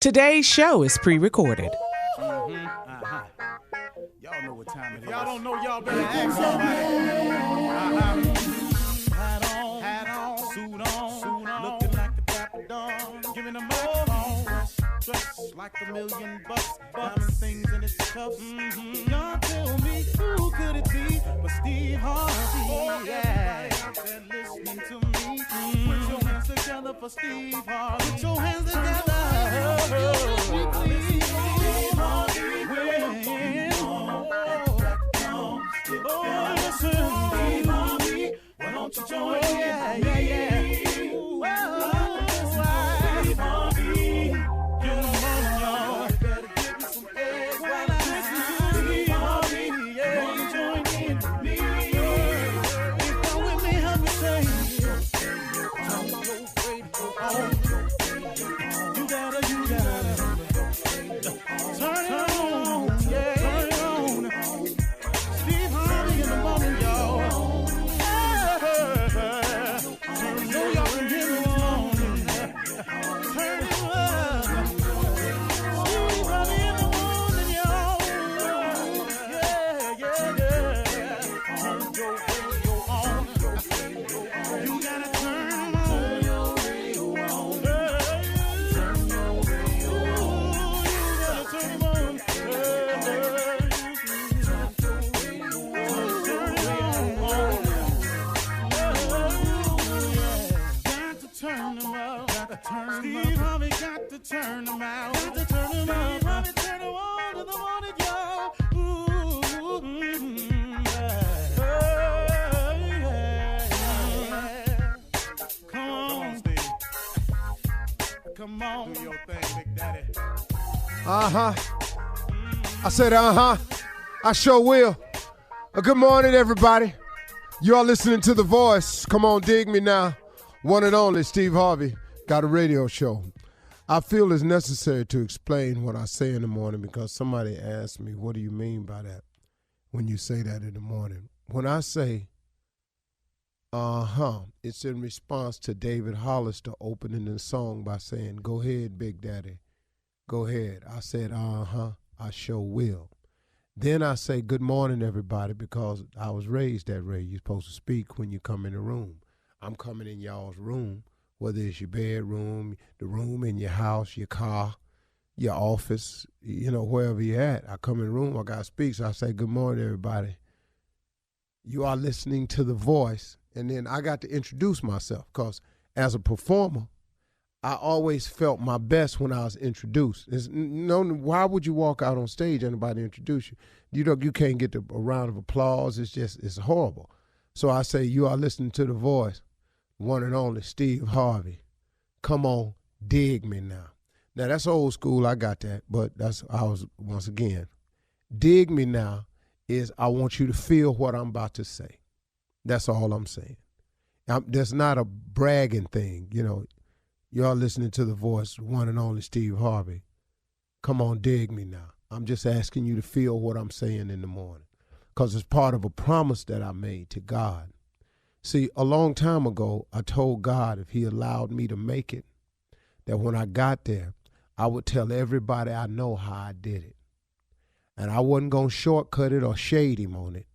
Today's show is pre-recorded. Y'all know what time it is. Y'all don't know, y'all better ask somebody. Hat on, suit on, looking like a dapper dog, giving them microphone, dressed like $1,000,000, diamond things in its cuffs. Y'all tell me who could it be but Steve Harvey? Everybody out there listening to me, put your hands together for Steve Harvey. Put your hands together. Why don't you join me? Steve Harvey, get them on, y'all. Better give me some eggs while I listen to Steve Harvey. Come on, join in with me. If you're with me, help me say, turn your radio on. You gotta turn it on, yeah. Turn it on. Steve Harvey in the morning, y'all. Steve Harvey got to turn them out. Got to turn them out. Harvey turn them on to the morning, y'all. Come on, Steve. Come on. Do your thing, Big Daddy. I said, I sure will. Good morning, everybody. You are listening to The Voice. Come on, dig me now. One and only Steve Harvey. Got a radio show. I feel it's necessary to explain what I say in the morning because somebody asked me, what do you mean by that when you say that in the morning? When I say, it's in response to David Hollister opening the song by saying, go ahead, Big Daddy, go ahead. I said, I sure will. Then I say, good morning, everybody, because I was raised that way. You're supposed to speak when you come in the room. I'm coming in y'all's room. Whether it's your bedroom, the room in your house, your car, your office, wherever you're at. I come in the room, I got to speak, so I say, good morning, everybody. You are listening to The Voice. And then I got to introduce myself because as a performer, I always felt my best when I was introduced. Why would you walk out on stage and anybody introduce you? You can't get a round of applause. It's horrible. So I say, you are listening to The Voice. One and only Steve Harvey. Come on, dig me now. Now that's old school, I got that, but once again. Dig me now is I want you to feel what I'm about to say. That's all I'm saying. That's not a bragging thing, Y'all listening to The Voice, one and only Steve Harvey. Come on, dig me now. I'm just asking you to feel what I'm saying in the morning because it's part of a promise that I made to God. See, a long time ago, I told God if he allowed me to make it, that when I got there, I would tell everybody I know how I did it. And I wasn't going to shortcut it or shade him on it.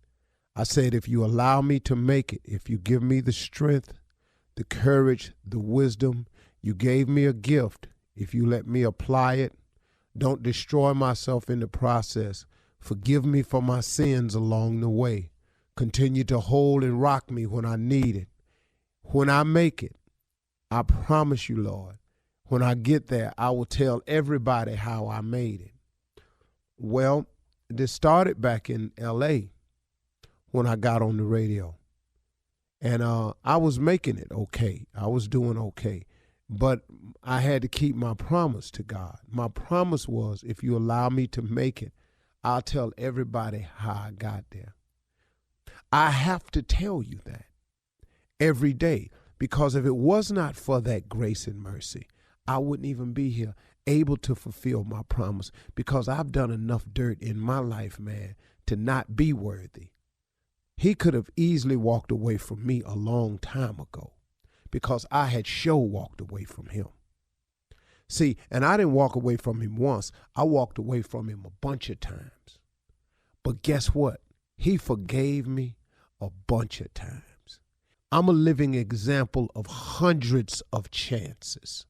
I said, if you allow me to make it, if you give me the strength, the courage, the wisdom, you gave me a gift. If you let me apply it, don't destroy myself in the process. Forgive me for my sins along the way. Continue to hold and rock me when I need it. When I make it, I promise you, Lord, when I get there, I will tell everybody how I made it. Well, this started back in L.A. when I got on the radio. And I was making it okay. I was doing okay. But I had to keep my promise to God. My promise was, if you allow me to make it, I'll tell everybody how I got there. I have to tell you that every day, because if it was not for that grace and mercy, I wouldn't even be here able to fulfill my promise, because I've done enough dirt in my life, man, to not be worthy. He could have easily walked away from me a long time ago because I had walked away from him. See, and I didn't walk away from him once. I walked away from him a bunch of times. But guess what? He forgave me a bunch of times. I'm a living example of hundreds of chances.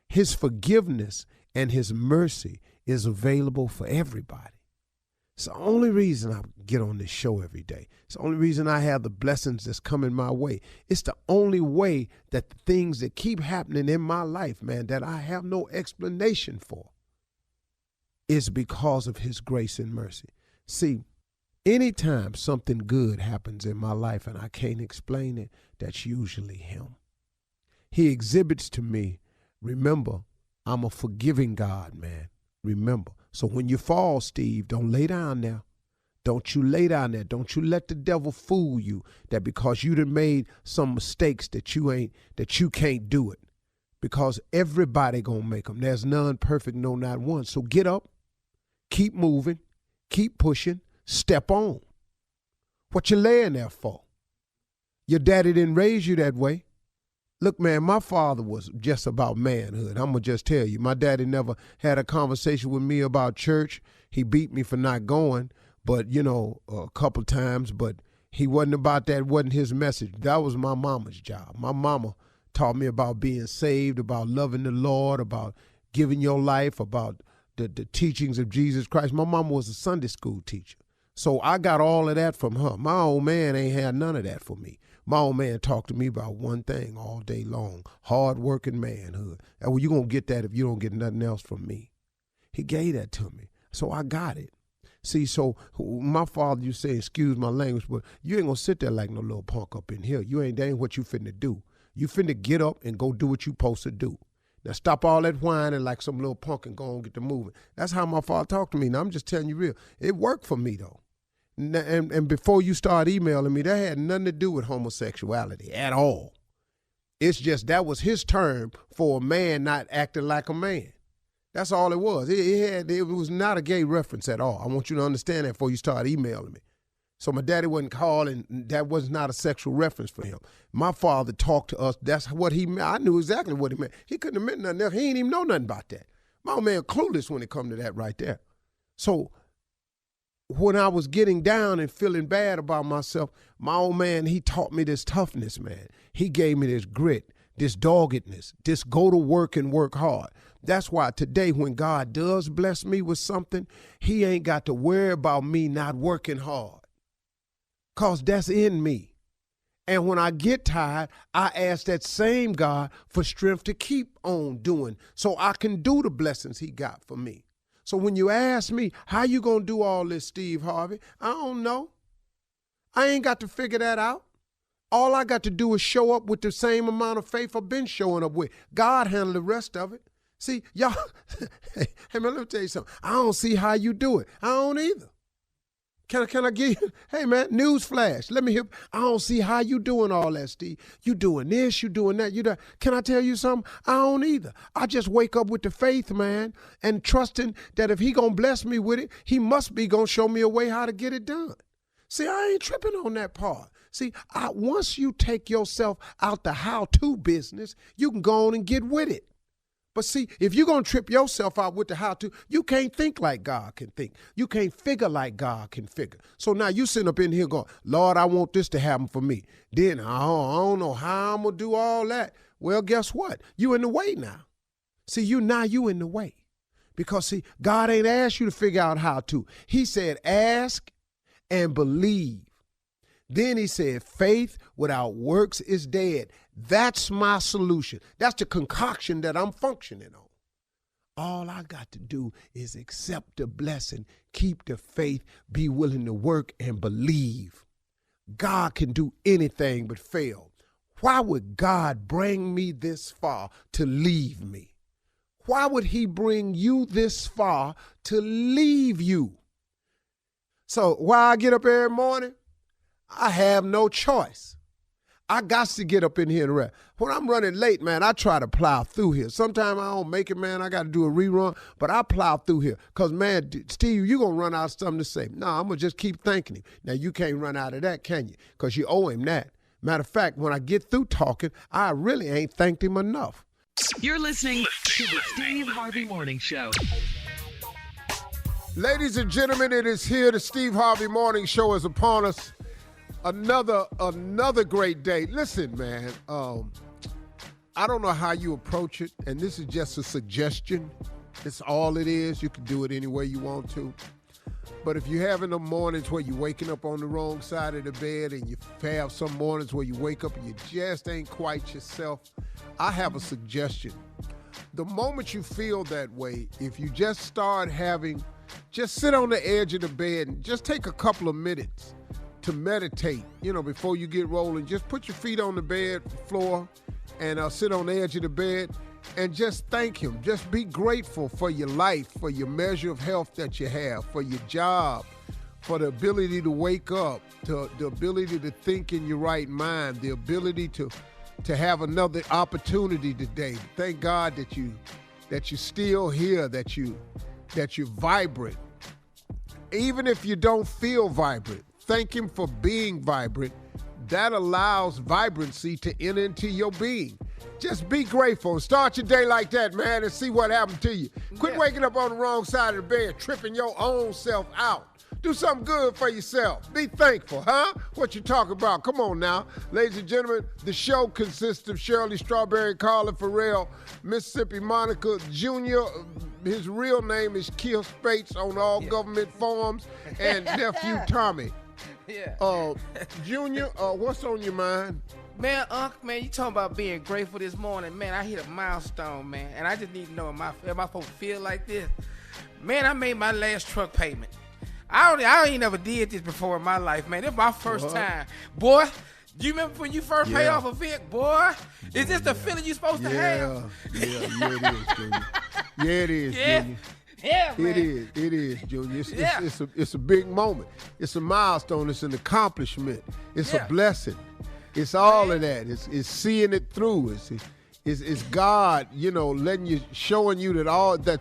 His forgiveness and his mercy is available for everybody. It's the only reason I get on this show every day. It's the only reason I have the blessings that's coming my way. It's the only way that the things that keep happening in my life, man, that I have no explanation for, is because of his grace and mercy. See, anytime something good happens in my life and I can't explain it, that's usually him. He exhibits to me, remember, I'm a forgiving God, man. Remember. So when you fall, Steve, don't lay down there. Don't you lay down there. Don't you let the devil fool you that because you done made some mistakes that you can't do it. Because everybody gonna make them. There's none perfect, no, not one. So get up, keep moving, keep pushing, step on. What you laying there for? Your daddy didn't raise you that way. Look, man, my father was just about manhood. I'm going to just tell you. My daddy never had a conversation with me about church. He beat me for not going, but, a couple times. But he wasn't about that. Wasn't his message. That was my mama's job. My mama taught me about being saved, about loving the Lord, about giving your life, about the teachings of Jesus Christ. My mama was a Sunday school teacher. So I got all of that from her. My old man ain't had none of that for me. My old man talked to me about one thing all day long, hard-working manhood. And well, you're going to get that if you don't get nothing else from me. He gave that to me, so I got it. See, so my father, you say, excuse my language, but you ain't going to sit there like no little punk up in here. That ain't what you finna do. You finna get up and go do what you supposed to do. Now stop all that whining like some little punk and go and get to moving. That's how my father talked to me. Now I'm just telling you real. It worked for me, though. And before you start emailing me, that had nothing to do with homosexuality at all. It's just that was his term for a man not acting like a man. That's all it was. It was not a gay reference at all. I want you to understand that before you start emailing me. So my daddy wasn't calling. That was not a sexual reference for him. My father talked to us. That's what he meant. I knew exactly what he meant. He couldn't have meant nothing else. He didn't even know nothing about that. My old man clueless when it come to that right there. So when I was getting down and feeling bad about myself, my old man, he taught me this toughness, man. He gave me this grit, this doggedness, this go to work and work hard. That's why today when God does bless me with something, he ain't got to worry about me not working hard, because that's in me. And when I get tired, I ask that same God for strength to keep on doing so I can do the blessings he got for me. So when you ask me, how you going to do all this, Steve Harvey? I don't know. I ain't got to figure that out. All I got to do is show up with the same amount of faith I've been showing up with. God handle the rest of it. See, y'all, hey man, let me tell you something. I don't see how you do it. I don't either. Can I give you, hey man, news flash. Let me hear, I don't see how you doing all that, Steve. You doing this, you doing that, you that. Can I tell you something? I don't either. I just wake up with the faith, man, and trusting that if he gonna bless me with it, he must be gonna show me a way how to get it done. See, I ain't tripping on that part. See, once you take yourself out the how-to business, you can go on and get with it. But see, if you're going to trip yourself out with the how-to, you can't think like God can think. You can't figure like God can figure. So now you sitting up in here going, Lord, I want this to happen for me. Then I don't know how I'm going to do all that. Well, guess what? You in the way now. See, you in the way. Because, see, God ain't asked you to figure out how to. He said, ask and believe. Then he said, faith without works is dead. That's my solution. That's the concoction that I'm functioning on. All I got to do is accept the blessing, keep the faith, be willing to work and believe. God can do anything but fail. Why would God bring me this far to leave me? Why would he bring you this far to leave you? So why I get up every morning? I have no choice. I got to get up in here and rest. When I'm running late, man, I try to plow through here. Sometimes I don't make it, man. I got to do a rerun, but I plow through here. Because, man, Steve, you're going to run out of something to say. No, I'm going to just keep thanking him. Now, you can't run out of that, can you? Because you owe him that. Matter of fact, when I get through talking, I really ain't thanked him enough. You're listening to the Steve Harvey Morning Show. Ladies and gentlemen, it is here. The Steve Harvey Morning Show is upon us. Another great day. Listen, man, I don't know how you approach it, and this is just a suggestion. It's all it is. You can do it any way you want to. But if you have in the mornings where you're waking up on the wrong side of the bed, and you have some mornings where you wake up and you just ain't quite yourself, I have a suggestion. The moment you feel that way, if you just start just sit on the edge of the bed and just take a couple of minutes to meditate, before you get rolling. Just put your feet on the bed floor and sit on the edge of the bed and just thank him. Just be grateful for your life, for your measure of health that you have, for your job, for the ability to wake up, to the ability to think in your right mind, the ability to have another opportunity today. Thank God that you're still here, that you're vibrant. Even if you don't feel vibrant, thank him for being vibrant. That allows vibrancy to enter into your being. Just be grateful. Start your day like that, man, and see what happens to you. Quit waking up on the wrong side of the bed, tripping your own self out. Do something good for yourself. Be thankful, huh? What you talking about? Come on now. Ladies and gentlemen, the show consists of Shirley Strawberry, Carla Farrell, Mississippi Monica Jr., his real name is Kill Spates on all government forms, and Nephew Tommy. Junior, what's on your mind? Man, Unc, man, you talking about being grateful this morning. Man, I hit a milestone, man, and I just need to know if my folks feel like this. Man, I made my last truck payment. I ain't never did this before in my life, man. This is my first time. Boy, do you remember when you first paid off a Vic, boy? Is this the feeling you supposed to have? Yeah, it is, Junior. Yeah, it is, Junior. Yeah, man. It is, Junior. It's a big moment. It's a milestone. It's an accomplishment. It's a blessing. It's all of that. It's seeing it through. It's God, showing you that all that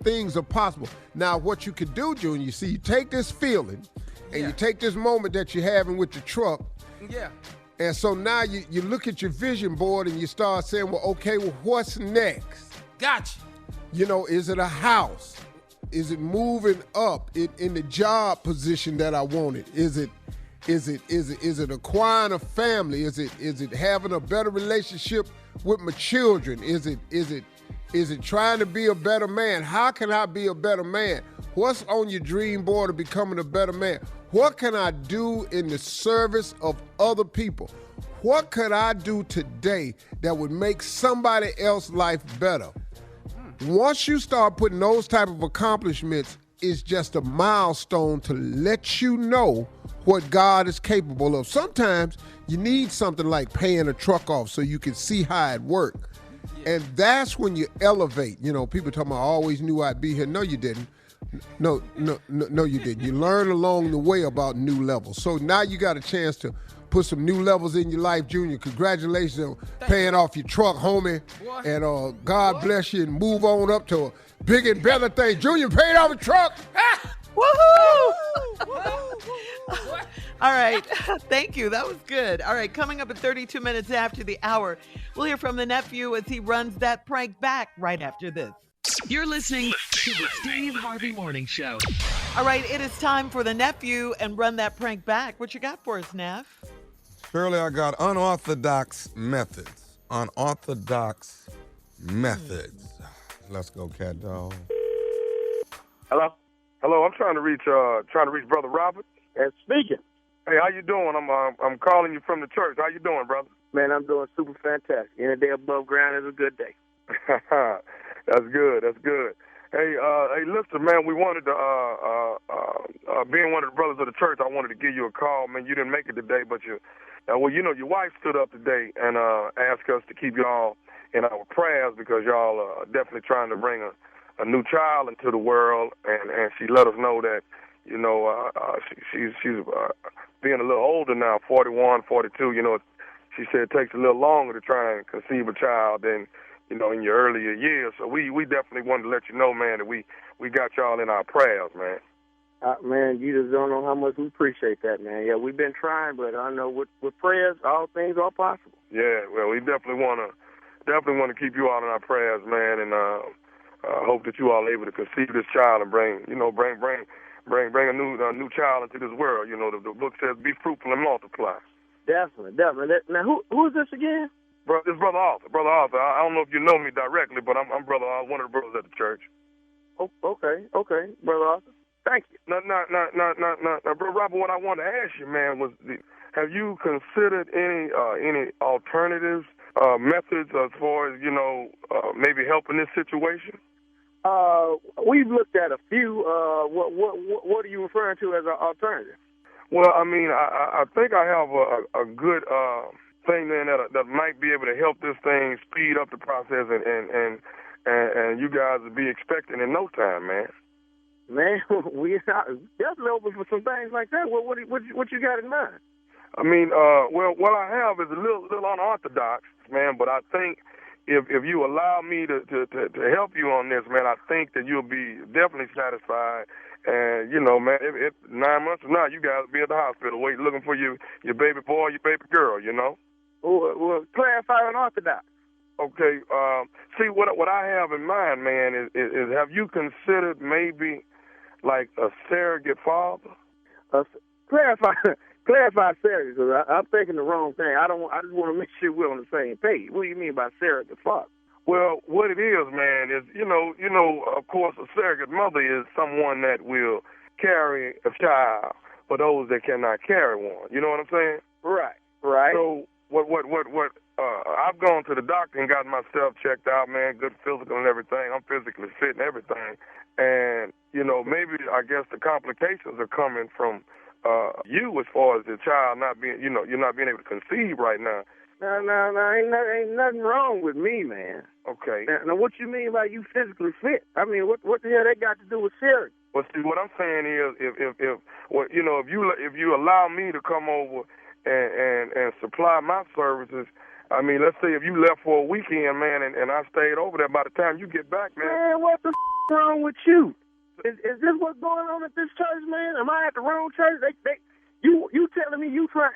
things are possible. Now, what you can do, Junior, you take this feeling and you take this moment that you're having with the truck. Yeah. And so now you look at your vision board and you start saying, what's next? Gotcha. Is it a house? Is it moving up in the job position that I wanted? Is it acquiring a family? Is it having a better relationship with my children? Is it trying to be a better man? How can I be a better man? What's on your dream board of becoming a better man? What can I do in the service of other people? What could I do today that would make somebody else's life better? Once you start putting those type of accomplishments, it's just a milestone to let you know what God is capable of. Sometimes you need something like paying a truck off so you can see how it works. And that's when you elevate. People talking about, I always knew I'd be here. No, you didn't. No, you didn't. You learn along the way about new levels. So now you got a chance to put some new levels in your life, Junior. Congratulations on paying off your truck, homie. And God bless you and move on up to a bigger and better thing. Junior paid off a truck. Woohoo! All right. Thank you. That was good. All right. Coming up at 32 minutes after the hour, we'll hear from the nephew as he runs that prank back right after this. You're listening to the Steve Harvey Morning Show. All right. It is time for the nephew and run that prank back. What you got for us, Neff? Shirley, I got unorthodox methods. Unorthodox methods. Let's go, cat dog. Hello, I'm trying to reach Brother Robert. And speaking. Hey, how you doing? I'm calling you from the church. How you doing, brother? Man, I'm doing super fantastic. Any day above ground is a good day. That's good. Hey, listen, man, we wanted to, being one of the brothers of the church, I wanted to give you a call. Man, you didn't make it today, but your wife stood up today and asked us to keep y'all in our prayers because y'all are definitely trying to bring a new child into the world, and she let us know that, she's being a little older now, 41, 42. She said it takes a little longer to try and conceive a child than, in your earlier years. So we definitely wanted to let you know, man, that we got y'all in our prayers, man. Man, you just don't know how much we appreciate that, man. Yeah, we've been trying, but I know with prayers, all things are possible. Yeah, well, we definitely want to definitely want to keep you all in our prayers, man, and hope that you all are able to conceive this child and bring a new child into this world. You know, the book says, "Be fruitful and multiply." Definitely. Now, who is this again? Bro, this Brother Arthur. Brother Arthur. I don't know if you know me directly, but I'm one of the brothers at the church. Oh, okay, Brother Arthur. Thank you. Now, Brother Robert, what I wanted to ask you, man, was have you considered any alternatives, methods as far as, maybe helping this situation? We've looked at a few. What are you referring to as an alternative? Well, I mean, I think I have a good thing then that might be able to help this thing speed up the process, and you guys will be expecting in no time, man. Man, we are definitely open for some things like that. What you got in mind? I mean, well, what I have is a little unorthodox, man, but I think if you allow me to help you on this, man, I think that you'll be definitely satisfied. And, man, if 9 months from now, you guys will be at the hospital waiting, looking for your baby boy, your baby girl, Well, clarify unorthodox. Okay. See, what I have in mind, man, is have you considered maybe like a surrogate father? Clarify surrogate, because I'm thinking the wrong thing. I just want to make sure we're on the same page. What do you mean by surrogate father? Well, what it is, man, is, of course, a surrogate mother is someone that will carry a child for those that cannot carry one. You know what I'm saying? Right. So what I've gone to the doctor and gotten myself checked out, man, good physical and everything. I'm physically fit and everything. And, maybe I guess the complications are coming from you as far as the child not being, you're not being able to conceive right now. No, ain't nothing wrong with me, man. Okay. Now, what you mean by you physically fit? I mean, what the hell that got to do with surrogate? Well, see, what I'm saying is, if you allow me to come over and supply my services, I mean, let's say if you left for a weekend, man, and I stayed over there, by the time you get back, man. Man, what the wrong with you? Is this what's going on at this church, man? Am I at the wrong church? You telling me you trying?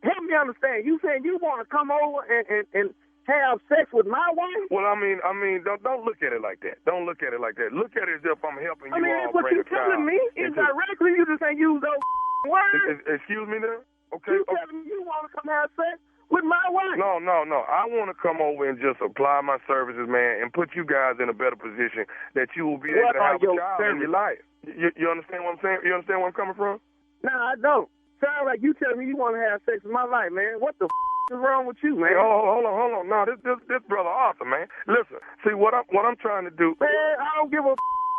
Help me understand. You saying you want to come over and have sex with my wife? Well, I mean, don't look at it like that. Don't look at it like that. Look at it as if I'm helping you all what bring you a child. telling me is directly. You just ain't use those words. Excuse me there? Okay. You telling me you want to come have sex with my wife? No. I want to come over and just apply my services, man, and put you guys in a better position that you will be able to have a child in your life. You understand what I'm saying? You understand where I'm coming from? No, I don't. Sound like you telling me you want to have sex with my life, man. What the is wrong with you, man? Hey, hold on. No, this Brother Arthur, man. Listen, see what I'm trying to do. Man, I don't give a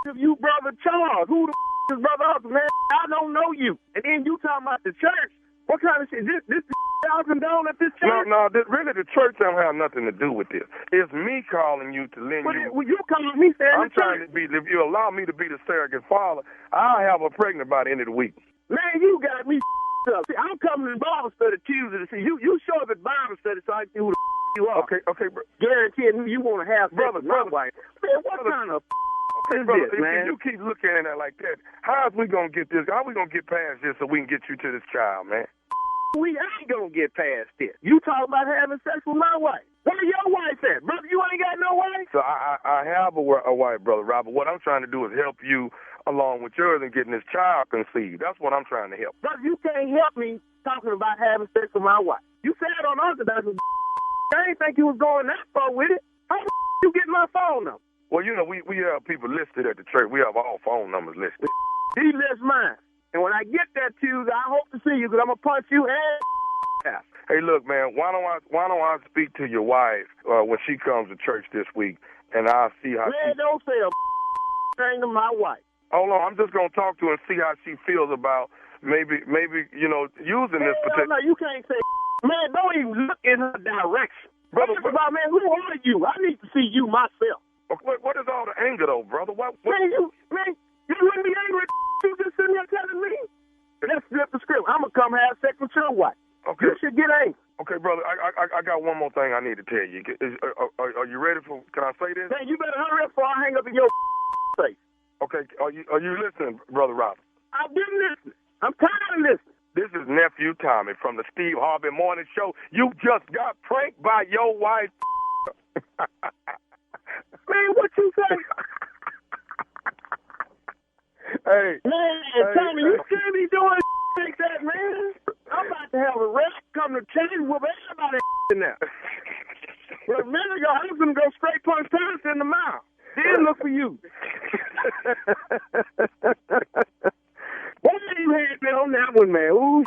if you Brother Charles. Who the is Brother Arthur, man? I don't know you. And then you talking about the church. What kind of shit? This y'all condone at this church? No, really the church don't have nothing to do with this. It's me calling you to lend you. Well, you calling me saying I'm trying to be, if you allow me to be the surrogate father, I'll have her pregnant by the end of the week. Man, you got me up. See, I'm coming to Bible study Tuesday to see you. You show up at Bible study so I can see who the you are. Okay, bro. Guaranteeing you want to have sex with my wife. Man, what kind of is brother, this, man? If you keep looking at it like that, how are we going to get this? How are we going to get past this so we can get you to this child, man? We ain't going to get past this. You talking about having sex with my wife. Where your wife at? Brother, you ain't got no wife? So I have a wife, Brother Robert. What I'm trying to do is help you along with yours and getting this child conceived. That's what I'm trying to help. Brother, you can't help me talking about having sex with my wife. You said on Orthodox, I didn't think you was going that far with it. How the you get my phone number? Well, we have people listed at the church. We have all phone numbers listed. He lists mine. And when I get that Tuesday, I hope to see you because I'm going to punch you and Hey, look, man, why don't I speak to your wife when she comes to church this week, and I'll see how Man, don't say a thing to my wife. Hold on, I'm just going to talk to her and see how she feels about maybe using this particular... No, you can't say man, don't even look in her direction. Brother, man, who are you? I need to see you myself. What is all the anger, though, brother? What? Man, you wouldn't be angry at you just sitting there telling me? Let's flip the script. I'm going to come have sex with your wife. Okay. You should get angry. Okay, brother, I got one more thing I need to tell you. Are you ready for... Can I say this? Man, you better hurry up before I hang up in your face. Okay, are you listening, Brother Robert? I've been listening. I'm tired of listening. This is Nephew Tommy from the Steve Harvey Morning Show. You just got pranked by your wife. Man, what you say? Hey, Man, Tommy, you can't be doing like that, man. I'm about to have a rest come to change with everybody in there. But a minute ago, I was going to go straight punch Thomas in the mouth. Then look for you. What you had me on that one, man? Ooh.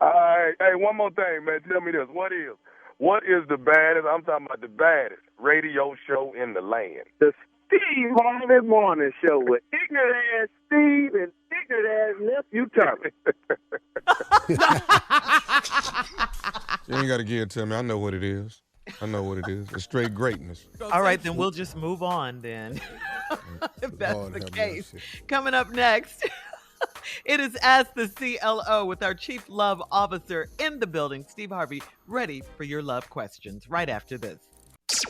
all right. Hey, one more thing, man. Tell me this. What is the baddest, I'm talking about the baddest radio show in the land? The Steve Harvey Morning Show with ignorant ass Steve and ignorant ass Nephew Tommy. You ain't got to give it to me. I know what it is. It's straight greatness. All right, then we'll just move on then. If that's Lord the have case. mercy. Coming up next, it is Ask the CLO with our Chief Love Officer in the building, Steve Harvey, ready for your love questions right after this.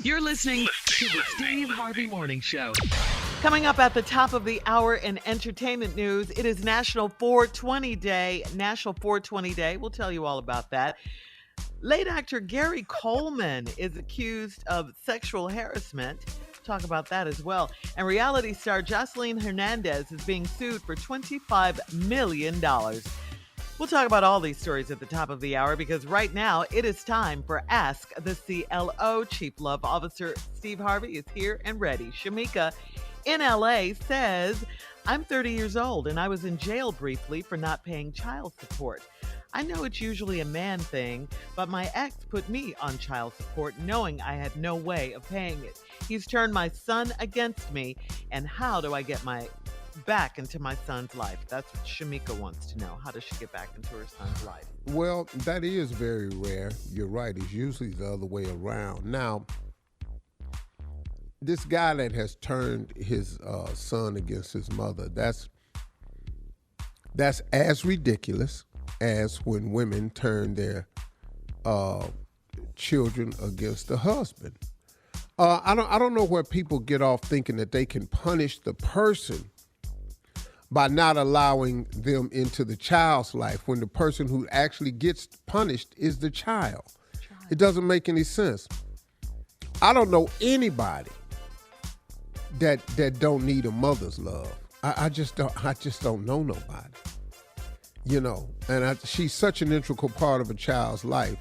You're listening to the Steve Harvey Morning Show. Coming up at the top of the hour in entertainment news, it is National 420 Day. National 420 Day. We'll tell you all about that. Late actor Gary Coleman is accused of sexual harassment. Talk about that as well. And reality star Jocelyn Hernandez is being sued for $25 million. We'll talk about all these stories at the top of the hour because right now it is time for Ask the CLO. Chief Love Officer Steve Harvey is here and ready. Shamika in LA says, I'm 30 years old and I was in jail briefly for not paying child support. I know it's usually a man thing, but my ex put me on child support knowing I had no way of paying it. He's turned my son against me, and how do I get back into my son's life? That's what Shamika wants to know. How does she get back into her son's life? Well, that is very rare. You're right. It's usually the other way around. Now, this guy that has turned his son against his mother, that's as ridiculous as when women turn their children against the husband. I don't know where people get off thinking that they can punish the person by not allowing them into the child's life when the person who actually gets punished is the child. It doesn't make any sense. I don't know anybody that don't need a mother's love. I just don't know nobody. You know, and she's such an integral part of a child's life.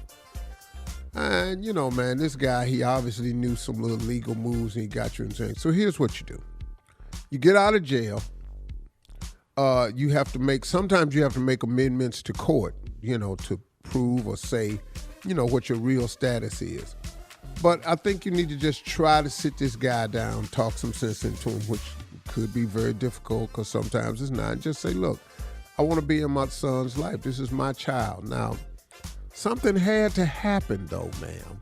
And, you know, man, this guy, he obviously knew some little legal moves and he got you in jail. So here's what you do. You get out of jail. Sometimes you have to make amendments to court, you know, to prove or say, you know, what your real status is. But I think you need to just try to sit this guy down, talk some sense into him, which could be very difficult because sometimes it's not. Just say, look, I want to be in my son's life. This is my child. Now, something had to happen, though, ma'am,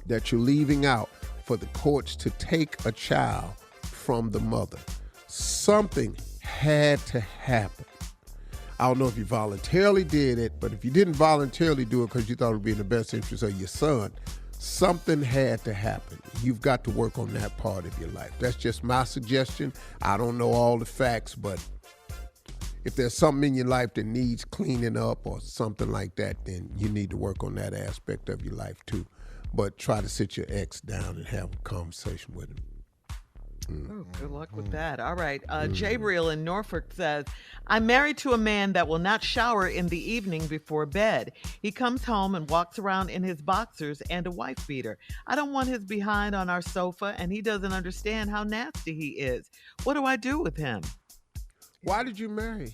that you're leaving out for the courts to take a child from the mother. Something had to happen. I don't know if you voluntarily did it, but if you didn't voluntarily do it because you thought it would be in the best interest of your son, something had to happen. You've got to work on that part of your life. That's just my suggestion. I don't know all the facts, but if there's something in your life that needs cleaning up or something like that, then you need to work on that aspect of your life too. But try to sit your ex down and have a conversation with him. Oh, good luck with that. All right. Jabriel in Norfolk says, I'm married to a man that will not shower in the evening before bed. He comes home and walks around in his boxers and a wife beater. I don't want his behind on our sofa, and he doesn't understand how nasty he is. What do I do with him? Why did you marry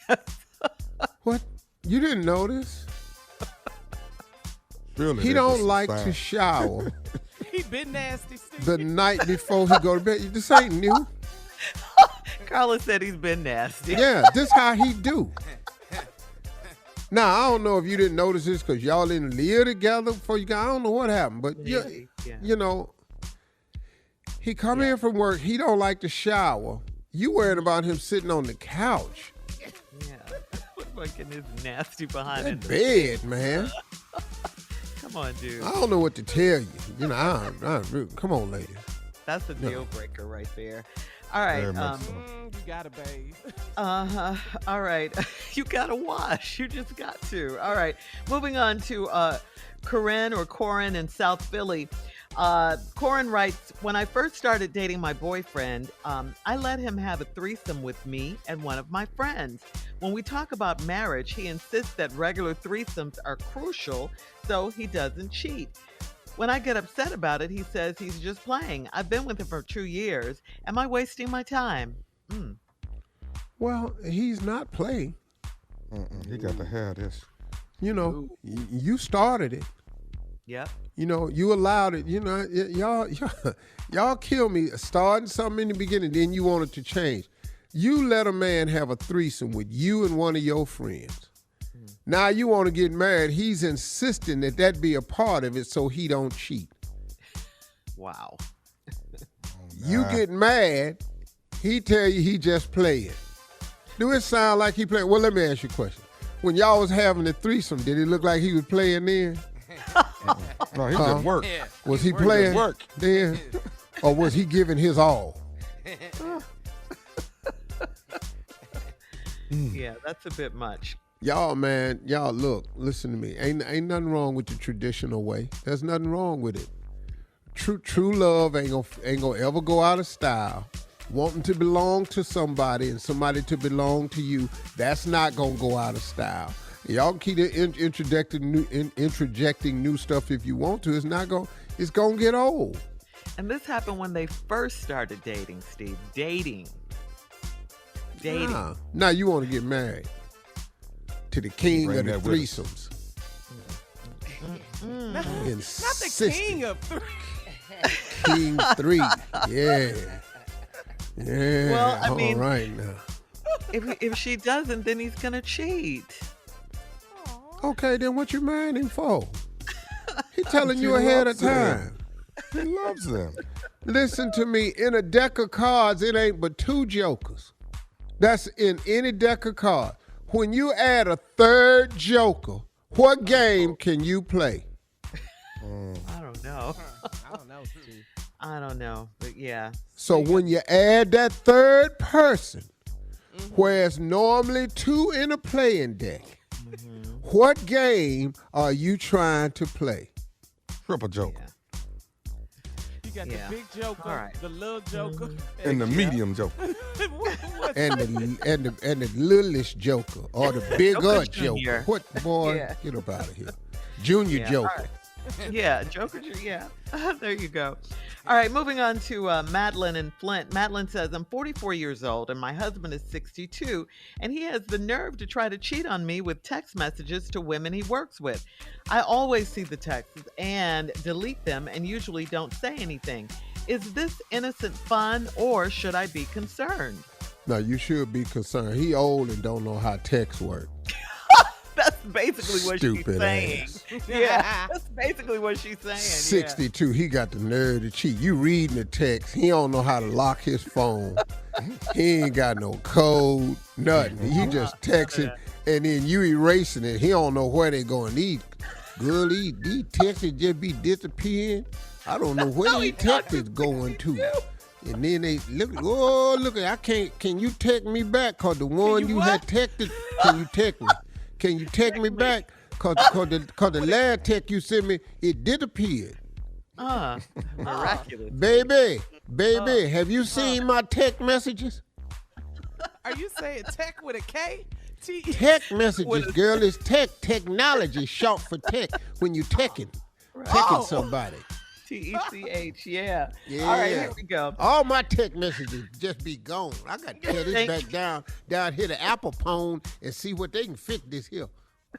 him? What? You didn't notice? Surely He there's don't some like sign. to shower He been nasty, Steve. the night before he go to bed. This ain't new. Carla said he's been nasty. Yeah, this how he do. Now, I don't know if you didn't notice this because y'all didn't live together before you got, I don't know what happened, but Yeah. you know, he come in from work, he don't like to shower. You worried about him sitting on the couch. Yeah. Fucking his nasty behind That in the bed, man. Come on, dude. I don't know what to tell you. You know, I really, come on, lady. That's a deal breaker right there. All right. Very much so. You gotta bathe. All right. You gotta wash. You just got to. All right. Moving on to Corinne in South Philly. Corinne writes, when I first started dating my boyfriend, I let him have a threesome with me and one of my friends. When we talk about marriage, he insists that regular threesomes are crucial so he doesn't cheat. When I get upset about it, he says he's just playing. I've been with him for 2 years. Am I wasting my time? Well, he's not playing. He got to have this. You know, you started it. Yep. You know, you allowed it. You know, y'all kill me starting something in the beginning, then you want it to change. You let a man have a threesome with you and one of your friends. Now you want to get married. He's insisting that be a part of it so he don't cheat. Wow. You get mad, he tell you he just playing. Do it sound like he playing? Well, let me ask you a question. When y'all was having the threesome, did it look like he was playing then? No, he just worked. Yeah. Was he playing then? Or was he giving his all? Yeah, that's a bit much. Y'all, man, look, listen to me. Ain't nothing wrong with the traditional way. There's nothing wrong with it. True love ain't gonna ever go out of style. Wanting to belong to somebody and somebody to belong to you, that's not gonna go out of style. Y'all keep interjecting new stuff if you want to. It's gonna get old. And this happened when they first started dating, Steve. Dating. Now you want to get married to the king of the threesomes. Not the king of three. King 3. Yeah. Yeah. Well, I mean, all right now. If she doesn't, then he's gonna cheat. Okay, then what you marrying him for? He telling you ahead of time. He loves them. Listen to me. In a deck of cards, it ain't but 2 jokers. That's in any deck of cards. When you add a third joker, what game can you play? I don't know. I don't know, Steve. I don't know, but yeah. So when you add that third person, whereas normally 2 in a playing deck, what game are you trying to play? Triple joke. Yeah. You got Yeah. the big joker, All right. the little joker, And the medium joke. And the littlest joker or the bigger Joker joker. Junior. What boy? Yeah. Get up out of here. Junior Yeah, joker. all right. Yeah, Joker, yeah. There you go. All right, moving on to Madeline in Flint. Madeline says, I'm 44 years old and my husband is 62, and he has the nerve to try to cheat on me with text messages to women he works with. I always see the texts and delete them and usually don't say anything. Is this innocent fun or should I be concerned? No, you should be concerned. He old and don't know how text work. That's basically what Stupid she's saying. ass. Yeah, that's basically what she's saying. 62, he got the nerve to cheat. You reading the text, he don't know how to lock his phone. He ain't got no code, nothing. He just texting, and then you erasing it. He don't know where they going. These texts just be disappearing. I don't know where these texts is going to. And then they look, I can't, can you text me back? Cause the one you had texted, can you text me? Can you text me back? Cause the last text you sent me, it disappeared. Miraculous. Baby, have you seen my text messages? Are you saying tech with a K? Text messages, girl, it's technology, short for tech. When you teching somebody. TECH, yeah. Yeah. All right, here we go. All my text messages just be gone. I got to tear this back down here to Apple Pone and see what they can fix this here.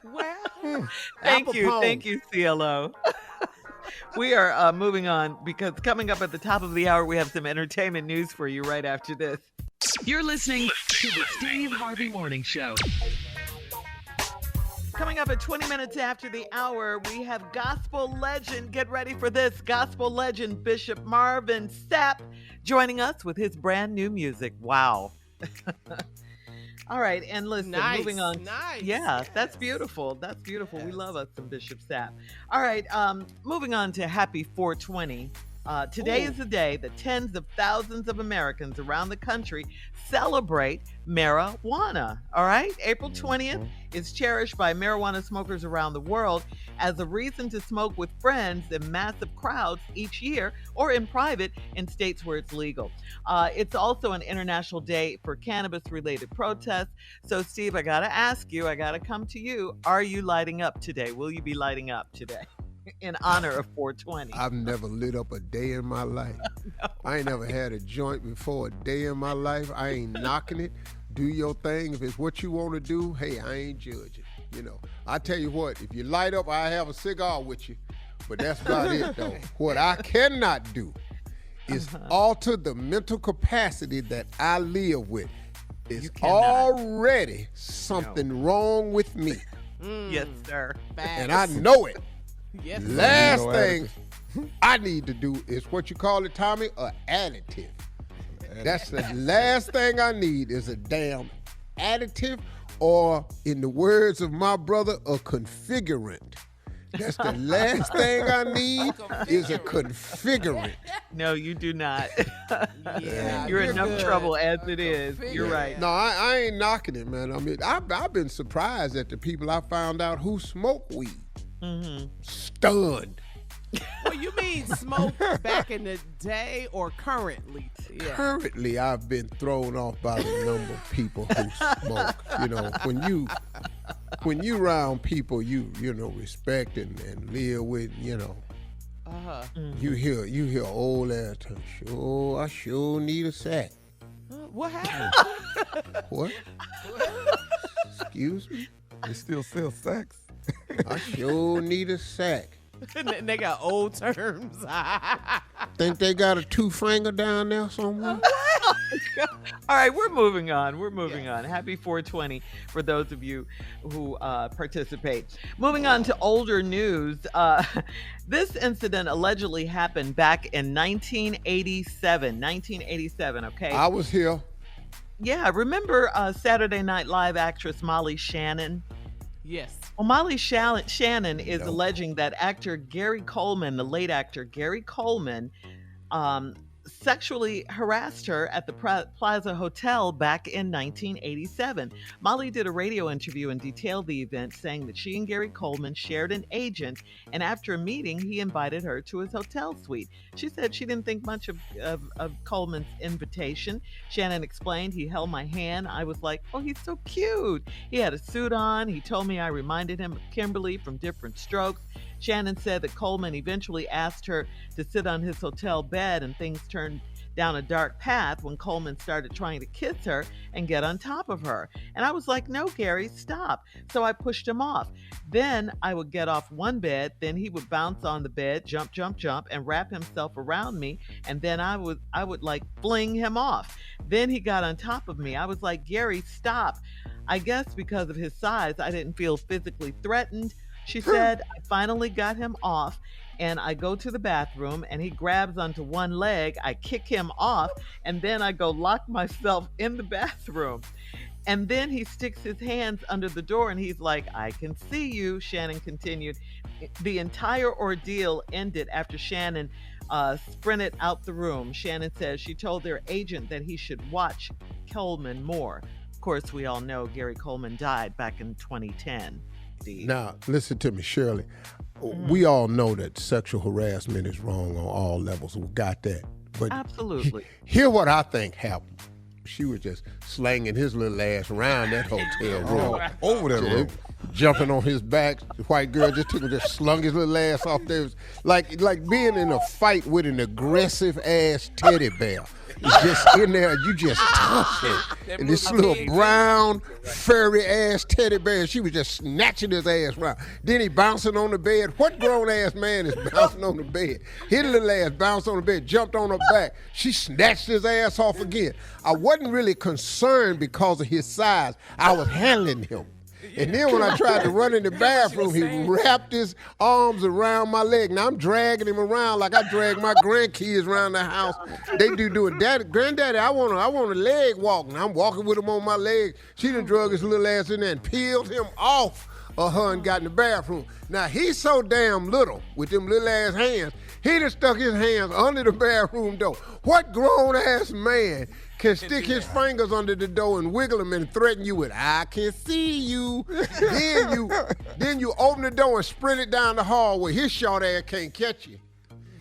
Well, Thank you, CLO. We are moving on because coming up at the top of the hour, we have some entertainment news for you right after this. You're listening to the Steve Harvey Morning Show. Coming up at 20 minutes after the hour, we have gospel legend. Get ready for this. Gospel legend Bishop Marvin Sapp joining us with his brand new music. Wow. All right, and listen, moving on. Nice. Yeah, that's beautiful. That's beautiful. We love us some Bishop Sapp. All right, moving on to Happy 420. Today is the day that tens of thousands of Americans around the country celebrate marijuana. All right? April 20th is cherished by marijuana smokers around the world as a reason to smoke with friends in massive crowds each year or in private in states where it's legal. It's also an international day for cannabis-related protests. So, Steve, I got to ask you, I got to come to you. Are you lighting up today? Will you be lighting up today in honor of 420? I've never lit up a day in my life. No. I ain't never had a joint before a day in my life. I ain't knocking it. Do your thing. If it's what you want to do, hey, I ain't judging. You know, I tell you what, if you light up, I have a cigar with you. But that's about it, though. What I cannot do is alter the mental capacity that I live with. It's already something wrong with me. Yes, sir. And I know it. Yes. Last thing I need to do is what you call it, Tommy, an additive. That's the last thing I need is a damn additive, or in the words of my brother, a configurant. That's the last thing I need is a configurant. No, you do not. Yeah, you're enough good. trouble as it is. You're right. No, I ain't knocking it, man. I mean, I've been surprised at the people I found out who smoke weed. Stunned. Well, you mean smoke back in the day or currently? Yeah. Currently, I've been thrown off by the number of people who smoke. You know, when you around people you know respect and live with, you know. You hear old ass talk, I sure need a sack. What happened? What? Excuse me? They still sell sacks. I sure need a sack. They got old terms. Think they got a two-finger down there somewhere? All right, we're moving on. Happy 420 for those of you who participate. Moving on to older news. This incident allegedly happened back in 1987, okay? I was here. Yeah, remember Saturday Night Live actress Molly Shannon? Yes. Well, Molly Shannon is alleging that actor Gary Coleman, the late actor Gary Coleman, sexually harassed her at the Plaza Hotel back in 1987. Molly did a radio interview and detailed the event, saying that she and Gary Coleman shared an agent, and after a meeting, he invited her to his hotel suite. She said she didn't think much of Coleman's invitation. Shannon explained, he held my hand. I was like, oh, he's so cute. He had a suit on. He told me I reminded him of Kimberly from Different Strokes. Shannon said that Coleman eventually asked her to sit on his hotel bed, and things turned down a dark path when Coleman started trying to kiss her and get on top of her. And I was like, no, Gary, stop. So I pushed him off. Then I would get off one bed, then he would bounce on the bed, jump, and wrap himself around me. And then I would like fling him off. Then he got on top of me. I was like, Gary, stop. I guess because of his size, I didn't feel physically threatened. She said, I finally got him off, and I go to the bathroom, and he grabs onto one leg. I kick him off, and then I go lock myself in the bathroom. And then he sticks his hands under the door, and he's like, I can see you, Shannon continued. The entire ordeal ended after Shannon sprinted out the room. Shannon says she told their agent that he should watch Coleman more. Of course, we all know Gary Coleman died back in 2010. Now, listen to me, Shirley. We all know that sexual harassment is wrong on all levels. We got that. But absolutely. Here's what I think happened. She was just slanging his little ass around that hotel room. Over that room. Jumping on his back. The white girl just slung his little ass off there. Like being in a fight with an aggressive ass teddy bear. It's just in there, you just touch it. And this little brown, furry ass teddy bear, she was just snatching his ass around. Then he bouncing on the bed. What grown ass man is bouncing on the bed? His little ass bounced on the bed, jumped on her back. She snatched his ass off again. I wasn't really concerned because of his size. I was handling him. And then when I tried to run in the bathroom, he wrapped his arms around my leg. Now I'm dragging him around like I drag my grandkids around the house. They doing, Daddy, Granddaddy, I want a leg walk. And I'm walking with him on my leg. She done drug his little ass in there and peeled him off of her and got in the bathroom. Now he's so damn little with them little ass hands. He done stuck his hands under the bathroom door. What grown-ass man can stick his fingers under the door and wiggle them and threaten you with, I can see you. then you open the door and sprint it down the hallway. His short ass can't catch you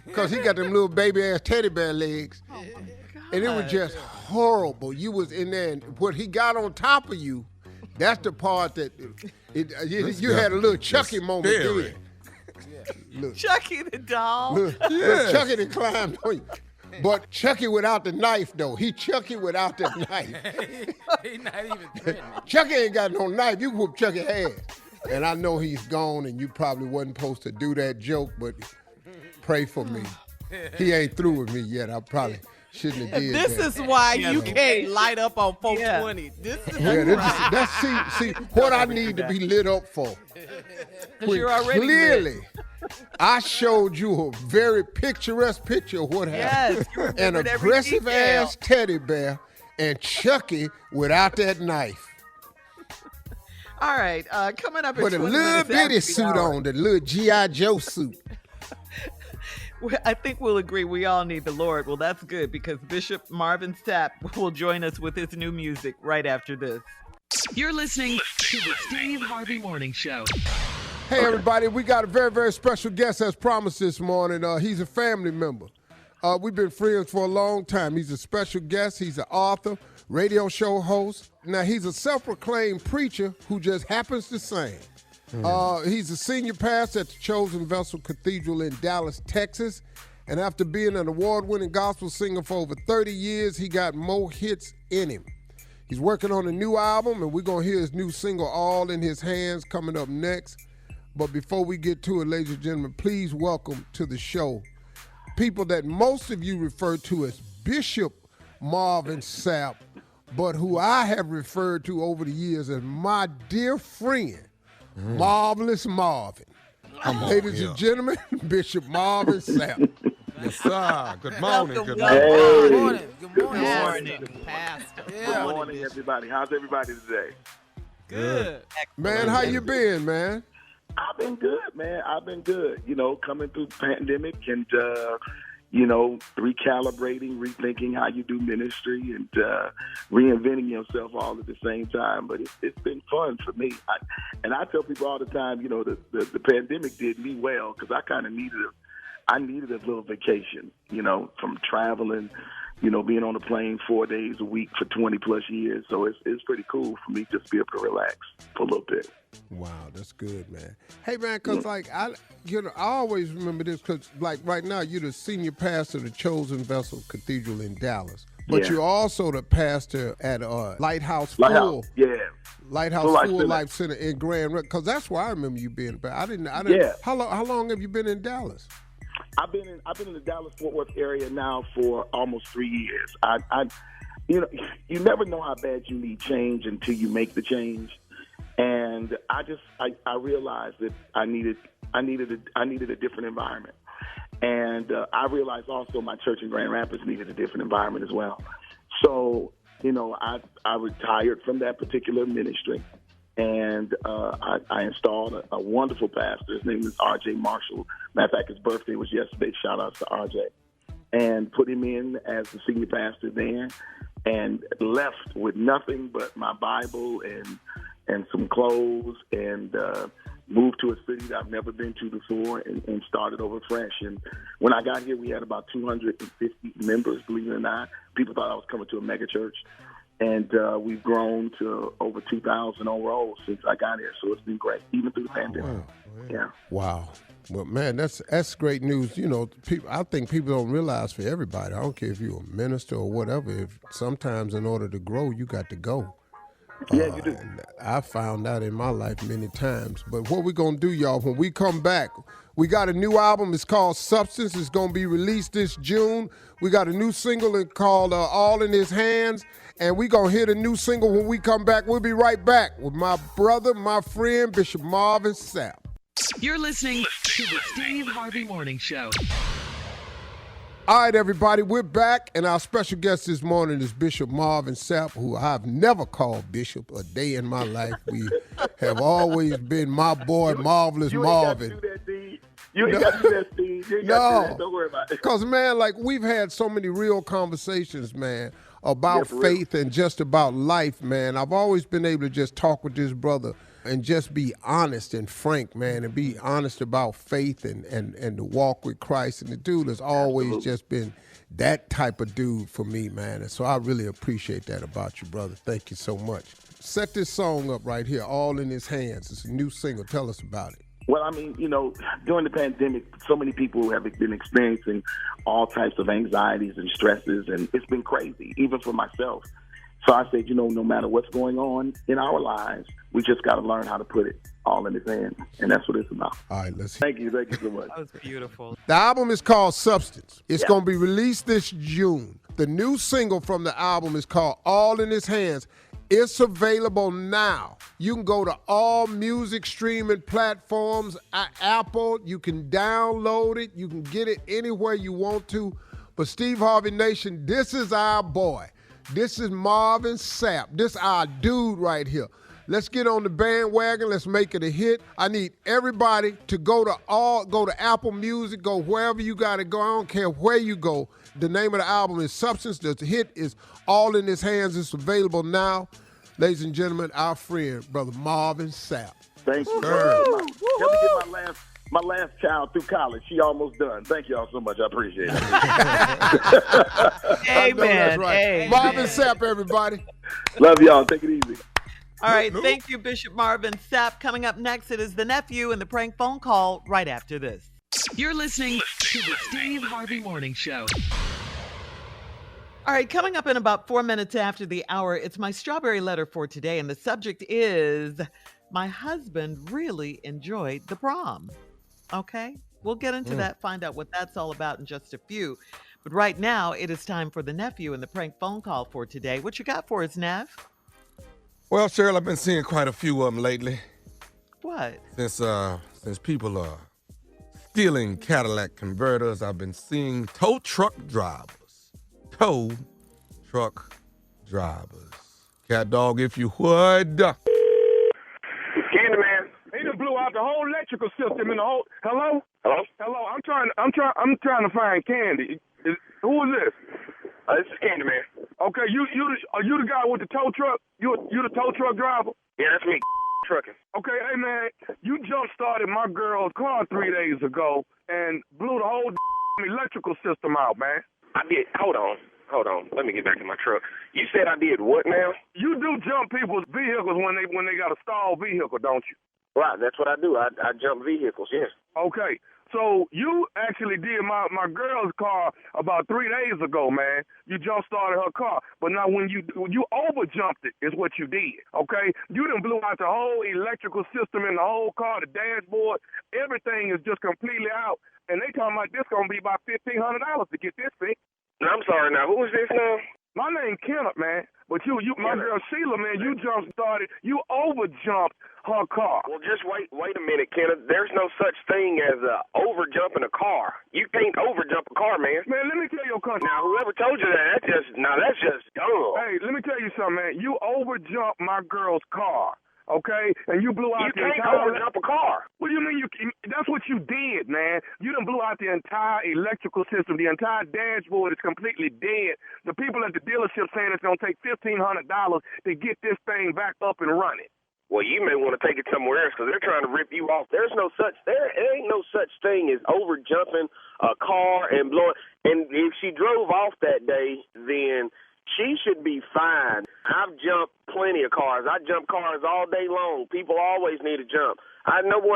because he got them little baby-ass teddy bear legs. Oh, my God. And it was just horrible. You was in there, and what he got on top of you, that's the part that you had a little Chucky moment there. Chucky the doll. Look, Chucky that climbed on you. But Chucky without the knife, though. He Chucky without the knife. He not even threatening. Chucky ain't got no knife. You whoop Chucky ass. And I know he's gone, and you probably wasn't supposed to do that joke, but pray for me. He ain't through with me yet. I probably shouldn't have did This that. is why you can't light up on 420. This is See what I need to be lit up for. When you're already clearly, I showed you a very picturesque picture of what happened. Yes, An aggressive ass teddy bear and Chucky without that knife. All right, coming up at With a 20 little minutes bitty after the suit hour. on, the little G.I. Joe suit. I think we'll agree we all need the Lord. Well, that's good because Bishop Marvin Sapp will join us with his new music right after this. You're listening to the Steve Harvey Morning Show. Hey, everybody, we got a very, very special guest as promised this morning. He's a family member. We've been friends for a long time. He's a special guest. He's an author, radio show host. Now, he's a self-proclaimed preacher who just happens to sing. He's a senior pastor at the Chosen Vessel Cathedral in Dallas, Texas. And after being an award-winning gospel singer for over 30 years, he got more hits in him. He's working on a new album, and we're going to hear his new single, All in His Hands, coming up next. But before we get to it, ladies and gentlemen, please welcome to the show people that most of you refer to as Bishop Marvin Sapp, but who I have referred to over the years as my dear friend, Marvelous Marvin. Ladies and gentlemen, Bishop Marvin Sapp. Yes, sir. Good morning. Good morning. Hey. Good morning. Good morning, Pastor. Good morning, everybody. How's everybody today? Good. Man, how you been, man? I've been good, man. I've been good. You know, coming through pandemic and, recalibrating, rethinking how you do ministry and reinventing yourself all at the same time. But it's been fun for me. I tell people all the time, the pandemic did me well because I kind of needed a little vacation, from traveling, being on a plane 4 days a week for 20 plus years. So it's pretty cool for me just to be able to relax for a little bit. Wow, that's good, man. Hey, man, because, I always remember this because, right now, you're the senior pastor of the Chosen Vessel Cathedral in Dallas. But you're also the pastor at Lighthouse Full Life Center in Grand Rapids. Because that's where I remember you being. I didn't. Yeah. How long have you been in Dallas? I've been in the Dallas-Fort Worth area now for almost 3 years. You never know how bad you need change until you make the change. And I realized that I needed a different environment. And I realized also my church in Grand Rapids needed a different environment as well. So, I retired from that particular ministry. And I installed a wonderful pastor. His name is R.J. Marshall. Matter of fact, his birthday was yesterday. Shout out to R.J. And put him in as the senior pastor there and left with nothing but my Bible and some clothes and moved to a city that I've never been to before and started over fresh. And when I got here, we had about 250 members, believe it or not. People thought I was coming to a mega church. And we've grown to over 2,000 overall since I got here. So it's been great, even through the pandemic. Wow. Yeah. Wow. Well, man, that's great news. I think people don't realize for everybody, I don't care if you're a minister or whatever, if sometimes in order to grow, you got to go. Yeah, you do. I found out in my life many times. But what we're going to do, y'all, when we come back, we got a new album. It's called Substance. It's going to be released this June. We got a new single called All in His Hands. And we're going to hear the new single when we come back. We'll be right back with my brother, my friend, Bishop Marvin Sapp. You're listening to the Steve Harvey Morning Show. All right, everybody, we're back, and our special guest this morning is Bishop Marvin Sapp, who I've never called Bishop a day in my life. We have always been my boy, Marvelous Marvin. You ain't got to do that, D. You ain't got to do that, Steve. You ain't got to do that. Don't worry about it. Because, man, like, we've had so many real conversations, man, about faith and just about life, man. I've always been able to just talk with this brother and just be honest and frank, man, and be honest about faith and the walk with Christ. And the dude has always just been that type of dude for me, man. And so I really appreciate that about you, brother. Thank you so much. Set this song up right here, All in His Hands. It's a new single. Tell us about it. Well, I mean, you know, during the pandemic, so many people have been experiencing all types of anxieties and stresses, and it's been crazy, even for myself. So I said, you know, no matter what's going on in our lives, we just got to learn how to put it all in His hands, and that's what it's about. All right, let's Thank you so much. That was beautiful. The album is called Substance. It's going to be released this June. The new single from the album is called All in His Hands. It's available now. You can go to all music streaming platforms, Apple. You can download it. You can get it anywhere you want to. But Steve Harvey Nation, this is our boy. This is Marvin Sapp. This is our dude right here. Let's get on the bandwagon. Let's make it a hit. I need everybody to go to Apple Music, go wherever you got to go. I don't care where you go. The name of the album is Substance. The hit is All in His Hands. It's available now. Ladies and gentlemen, our friend, Brother Marvin Sapp. Thank you. Help me get my last child through college. She almost done. Thank y'all so much. I appreciate it. Amen. Right. Amen. Marvin Sapp, everybody. Love y'all. Take it easy. All right, thank you, Bishop Marvin Sapp. Coming up next, it is the nephew and the prank phone call right after this. You're listening to the Steve Harvey Morning Show. All right, coming up in about 4 minutes after the hour, it's my strawberry letter for today, and the subject is, my husband really enjoyed the prom. Okay? We'll get into that, find out what that's all about in just a few. But right now, it is time for the nephew and the prank phone call for today. What you got for us, Nev? Well, Cheryl, I've been seeing quite a few of them lately. What? Since people are stealing Cadillac converters, I've been seeing tow truck drivers. Cat dog, if you would. Candyman. He done blew out the whole electrical system in the whole. Hello. I'm trying to find Candy. Who is this? This is Candyman. Okay, are you the guy with the tow truck? You the tow truck driver? Yeah, that's me. Trucking. Okay, hey man, you jump started my girl's car 3 days ago and blew the whole electrical system out, man. I did. Hold on. Let me get back to my truck. You said I did what now? You do jump people's vehicles when they got a stalled vehicle, don't you? Right, that's what I do. I jump vehicles, yes. Okay. So you actually did my girl's car about 3 days ago, man. You jump started her car. But now when you over jumped it is what you did, okay? You done blew out the whole electrical system in the whole car, the dashboard. Everything is just completely out. And they talking about this going to be about $1,500 to get this fixed. I'm sorry now. Who is this now? My name Kenneth, man. But my girl Sheila, man, you jump started. You over jumped her car. Well, just wait a minute, Kenneth. There's no such thing as over jumping a car. You can't over jump a car, man. Man, let me tell you something. Now, whoever told you that, that's just dumb. Hey, let me tell you something, man. You over jumped my girl's car. Okay, and you blew out the entire... You can't over-jump a car. What do you mean? That's what you did, man. You done blew out the entire electrical system. The entire dashboard is completely dead. The people at the dealership saying it's going to take $1,500 to get this thing back up and running. Well, you may want to take it somewhere else because they're trying to rip you off. There ain't no such thing as over-jumping a car and blowing... And if she drove off that day, then... she should be fine. I've jumped plenty of cars. I jump cars all day long. People always need to jump. I've never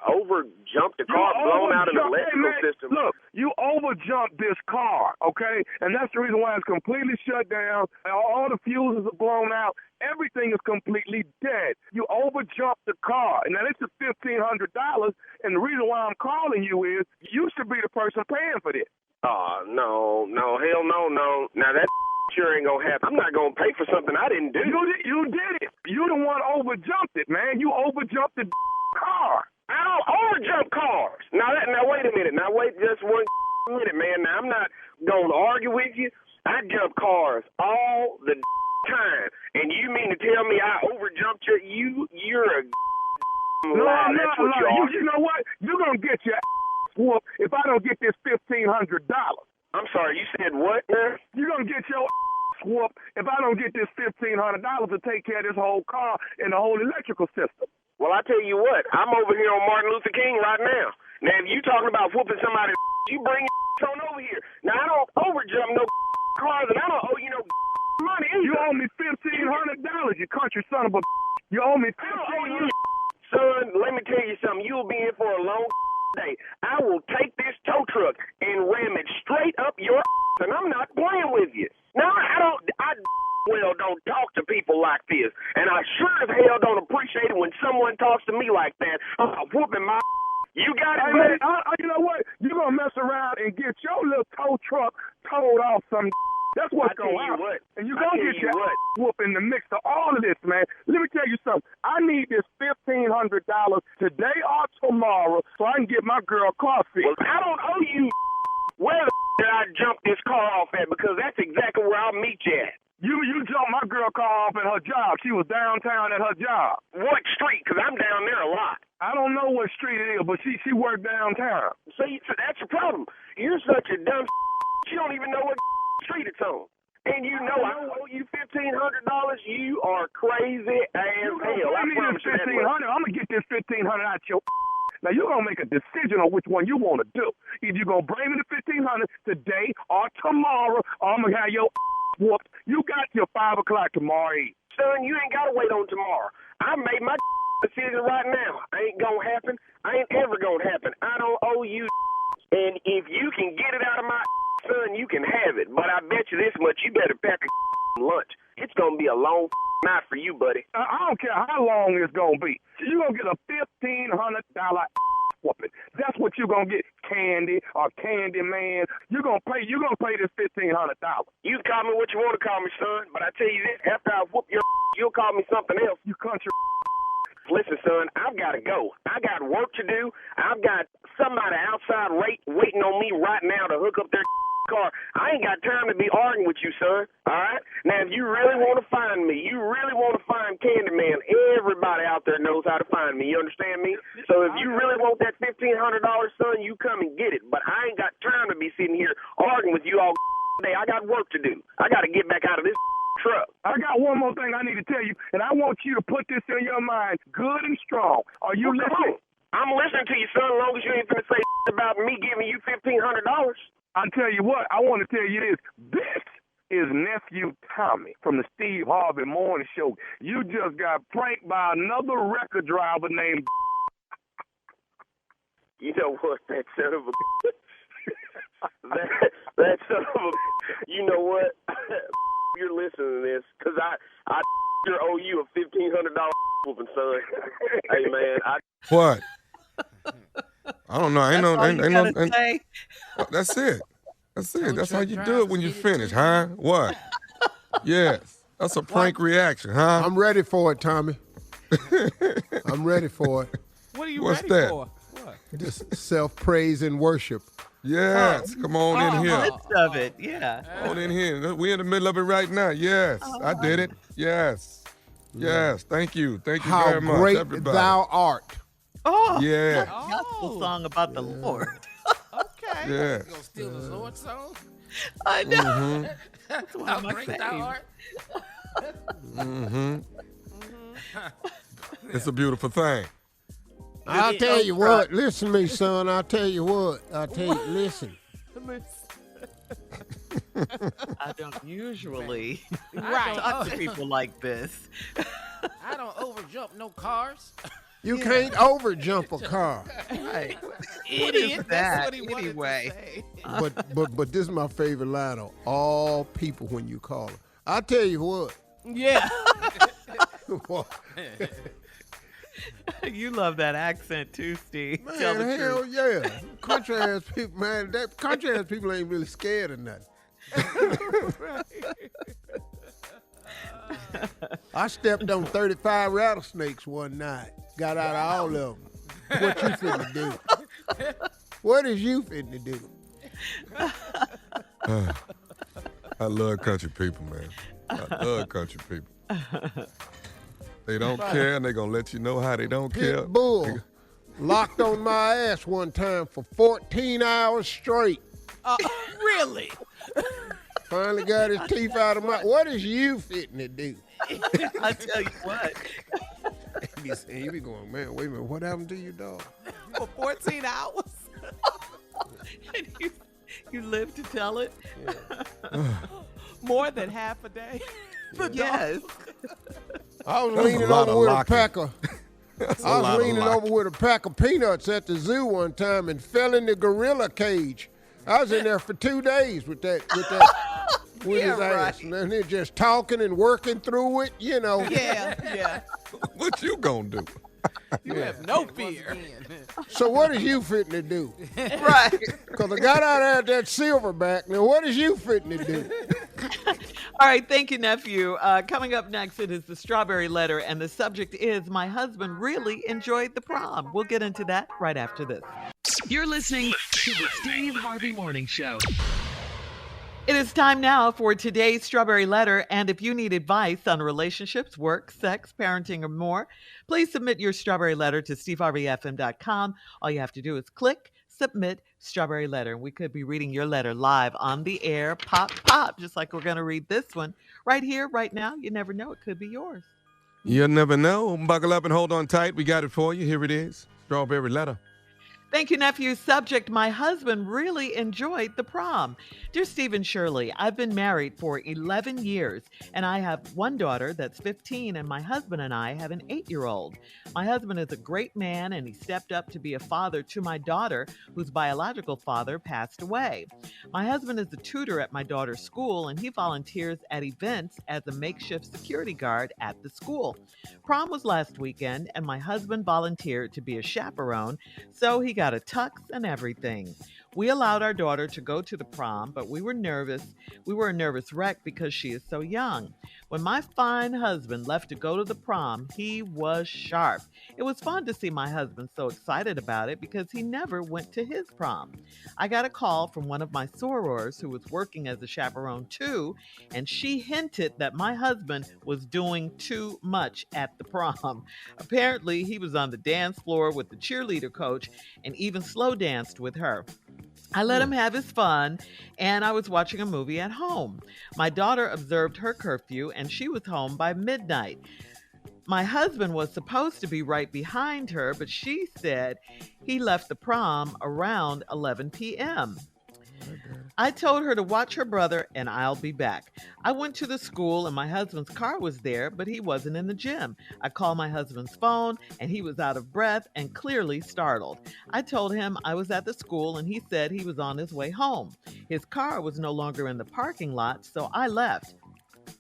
over-jumped a car, blown out an electrical system. Look, you over-jumped this car, okay? And that's the reason why it's completely shut down. All the fuses are blown out. Everything is completely dead. You over-jumped the car. And now this is $1,500, and the reason why I'm calling you is you should be the person paying for this. No, hell no. Now that sure ain't gonna happen. I'm not gonna pay for something I didn't do. You did it. You the one over-jumped it, man. You over-jumped the car. I don't over-jump cars. Now wait a minute. Now wait just 1 minute, man. Now I'm not gonna argue with you. I jump cars all the time. And you mean to tell me I over-jumped you're a lie. That's what you are. You know what? You're going to get your whooped if I don't get this $1,500. I'm sorry, you said what, man? You're going to get your whooped if I don't get this $1,500 to take care of this whole car and the whole electrical system. Well, I tell you what, I'm over here on Martin Luther King right now. Now, if you talking about whooping somebody, you bring your on over here. Now, I don't overjump no cars, and I don't owe you no money either. You owe me $1,500, you country son of a. You owe me $1,500. Son, let me tell you something. You'll be in for a long day. I will take this tow truck and ram it straight up your and I'm not playing with you. Now, I don't talk to people like this, and I sure as hell don't appreciate it when someone talks to me like that. I'm whooping my. You got it, man. You know what? You're going to mess around and get your little tow truck towed off some. That's what's going to happen. And you're going to get your whoop in the mix of all of this, man. Let me tell you something. I need this $1,500 today or tomorrow so I can get my girl coffee. Well, I don't owe you. Where the did I jump this car off at? Because that's exactly where I'll meet you at. You jumped my girl car off at her job. She was downtown at her job. What street? Because I'm down there a lot. I don't know what street it is, but she worked downtown. See, so that's the problem. You're such a dumb. You don't even know what street it's on. And you know I owe you $1,500. You are crazy as hell. I promise you that. I'm gonna get this $1,500 out your. Now you're gonna make a decision on which one you want to do. Either you're gonna bring me the $1,500 today or tomorrow, or I'm gonna have your whooped. You got till 5 o'clock tomorrow Eve. Son, you ain't gotta wait on tomorrow. I made my decision right now. Ain't gonna happen. Ain't ever gonna happen. I don't owe you. And if you can get it out of my son, you can have it. But I bet you this much, you better pack a lunch. It's gonna be a long night for you, buddy. I don't care how long it's gonna be. You're gonna get a $1,500 whooping. That's what you're gonna get, Candy or Candy Man. You're gonna pay this $1,500. You call me what you want to call me, son. But I tell you this, after I whoop your you'll call me something else. You country. Listen, son, I've got to go. I got work to do. I've got somebody outside waiting on me right now to hook up their car. I ain't got time to be arguing with you, son. All right? Now, if you really want to find me, you really want to find Candyman, everybody out there knows how to find me. You understand me? So if you really want that $1,500, son, you come and get it. But I ain't got time to be sitting here arguing with you all day. I got work to do. I got to get back out of this truck. I got one more thing I need to tell you, and I want you to put this in your mind good and strong. Are you listening? I'm listening to you, son, as long as you ain't finna say about me giving you $1,500. I'll tell you what, I want to tell you this. This is Nephew Tommy from the Steve Harvey Morning Show. You just got pranked by another record driver named... You know what, that son of a... that son of a... You know what? You're listening to this, because I sure owe you a $1,500 whooping, son. Hey, man, What? I don't know. Ain't no. That's it. That's it. That's how you do it when you finish, huh? What? Yes. That's a prank reaction, huh? I'm ready for it, Tommy. I'm ready for it. What are you What's ready that? for? What? Just self-praise and worship. Yes. Come on in here. Midst of it, yeah. Come on in here. We're in the middle of it right now. Yes. I did it. Yes. Yes. Thank you. Thank you very much, How great everybody. thou art. Oh, Yeah. gospel song about the Lord. Okay. Yes. You gonna steal the Lord song? I know. Mm-hmm. That's one of my Break thy faves. heart. Mm-hmm. It's a beautiful thing. I'll tell you what. Listen to me, son. I'll tell you what. Listen. I don't usually Right. talk to people like this. I don't overjump no cars. You can't overjump a car. Right. Idiot. That's what he wanted anyway? to say. But this is my favorite line of all people when you call them. I'll tell you what. Yeah. You love that accent too, Steve. Tell the Man, hell truth. yeah. Country ass people, man. Country ass people ain't really scared of nothing. I stepped on 35 rattlesnakes one night. Got out of all of them. What you finna do? What is you finna do? I love country people, man. I love country people. They don't care, and they're going to let you know how they don't care. Pit bull locked on my ass one time for 14 hours straight. Really? Finally got his teeth out of my... What is you fitting to do? I tell you what. He be going, man, wait a minute, what happened to you, dog? For 14 hours? And you live to tell it? Yeah. More than half a day? Yes. I was leaning over with a pack of... over with a pack of peanuts at the zoo one time and fell in the gorilla cage. I was in there for 2 days with his ass. And then they're just talking and working through it, you know. Yeah. What you gonna do? You have no fear. So what is you fitting to do? Right. Because I got out of that silverback. Now what is you fitting to do? All right, thank you, nephew. Coming up next, it is the Strawberry Letter, and the subject is My Husband Really Enjoyed the Prom. We'll get into that right after this. You're listening to the Steve Harvey Morning Show. It is time now for today's Strawberry Letter, and if you need advice on relationships, work, sex, parenting, or more, please submit your Strawberry Letter to steveharveyfm.com. All you have to do is click Submit Strawberry Letter, and we could be reading your letter live on the air, pop, just like we're going to read this one right here, right now. You never know. It could be yours. You never know. Buckle up and hold on tight. We got it for you. Here it is. Strawberry Letter. Thank you, nephew. Subject, my husband really enjoyed the prom. Dear Steve and Shirley, I've been married for 11 years, and I have one daughter that's 15, and my husband and I have an 8-year-old. My husband is a great man, and he stepped up to be a father to my daughter, whose biological father passed away. My husband is a tutor at my daughter's school, and he volunteers at events as a makeshift security guard at the school. Prom was last weekend, and my husband volunteered to be a chaperone, so he got a tux and everything. We allowed our daughter to go to the prom, but we were nervous. We were a nervous wreck because she is so young. When my fine husband left to go to the prom, he was sharp. It was fun to see my husband so excited about it because he never went to his prom. I got a call from one of my sorors who was working as a chaperone too, and she hinted that my husband was doing too much at the prom. Apparently, he was on the dance floor with the cheerleader coach and even slow danced with her. I let him have his fun, and I was watching a movie at home. My daughter observed her curfew, and she was home by midnight. My husband was supposed to be right behind her, but she said he left the prom around 11 p.m. I told her to watch her brother and I'll be back. I went to the school and my husband's car was there, but he wasn't in the gym. I called my husband's phone and he was out of breath and clearly startled. I told him I was at the school and he said he was on his way home. His car was no longer in the parking lot, so I left.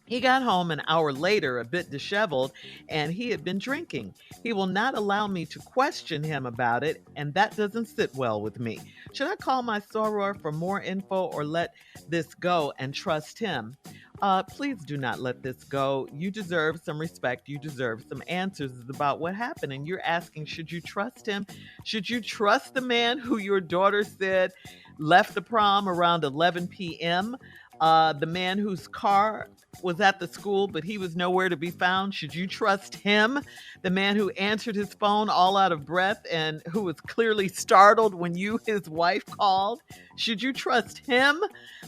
He got home an hour later, a bit disheveled, and he had been drinking. He will not allow me to question him about it, and that doesn't sit well with me. Should I call my soror for more info or let this go and trust him? Please do not let this go. You deserve some respect. You deserve some answers about what happened. And you're asking, should you trust him? Should you trust the man who your daughter said left the prom around 11 p.m.? The man whose car was at the school, but he was nowhere to be found. Should you trust him? The man who answered his phone all out of breath and who was clearly startled when you, his wife, called. Should you trust him?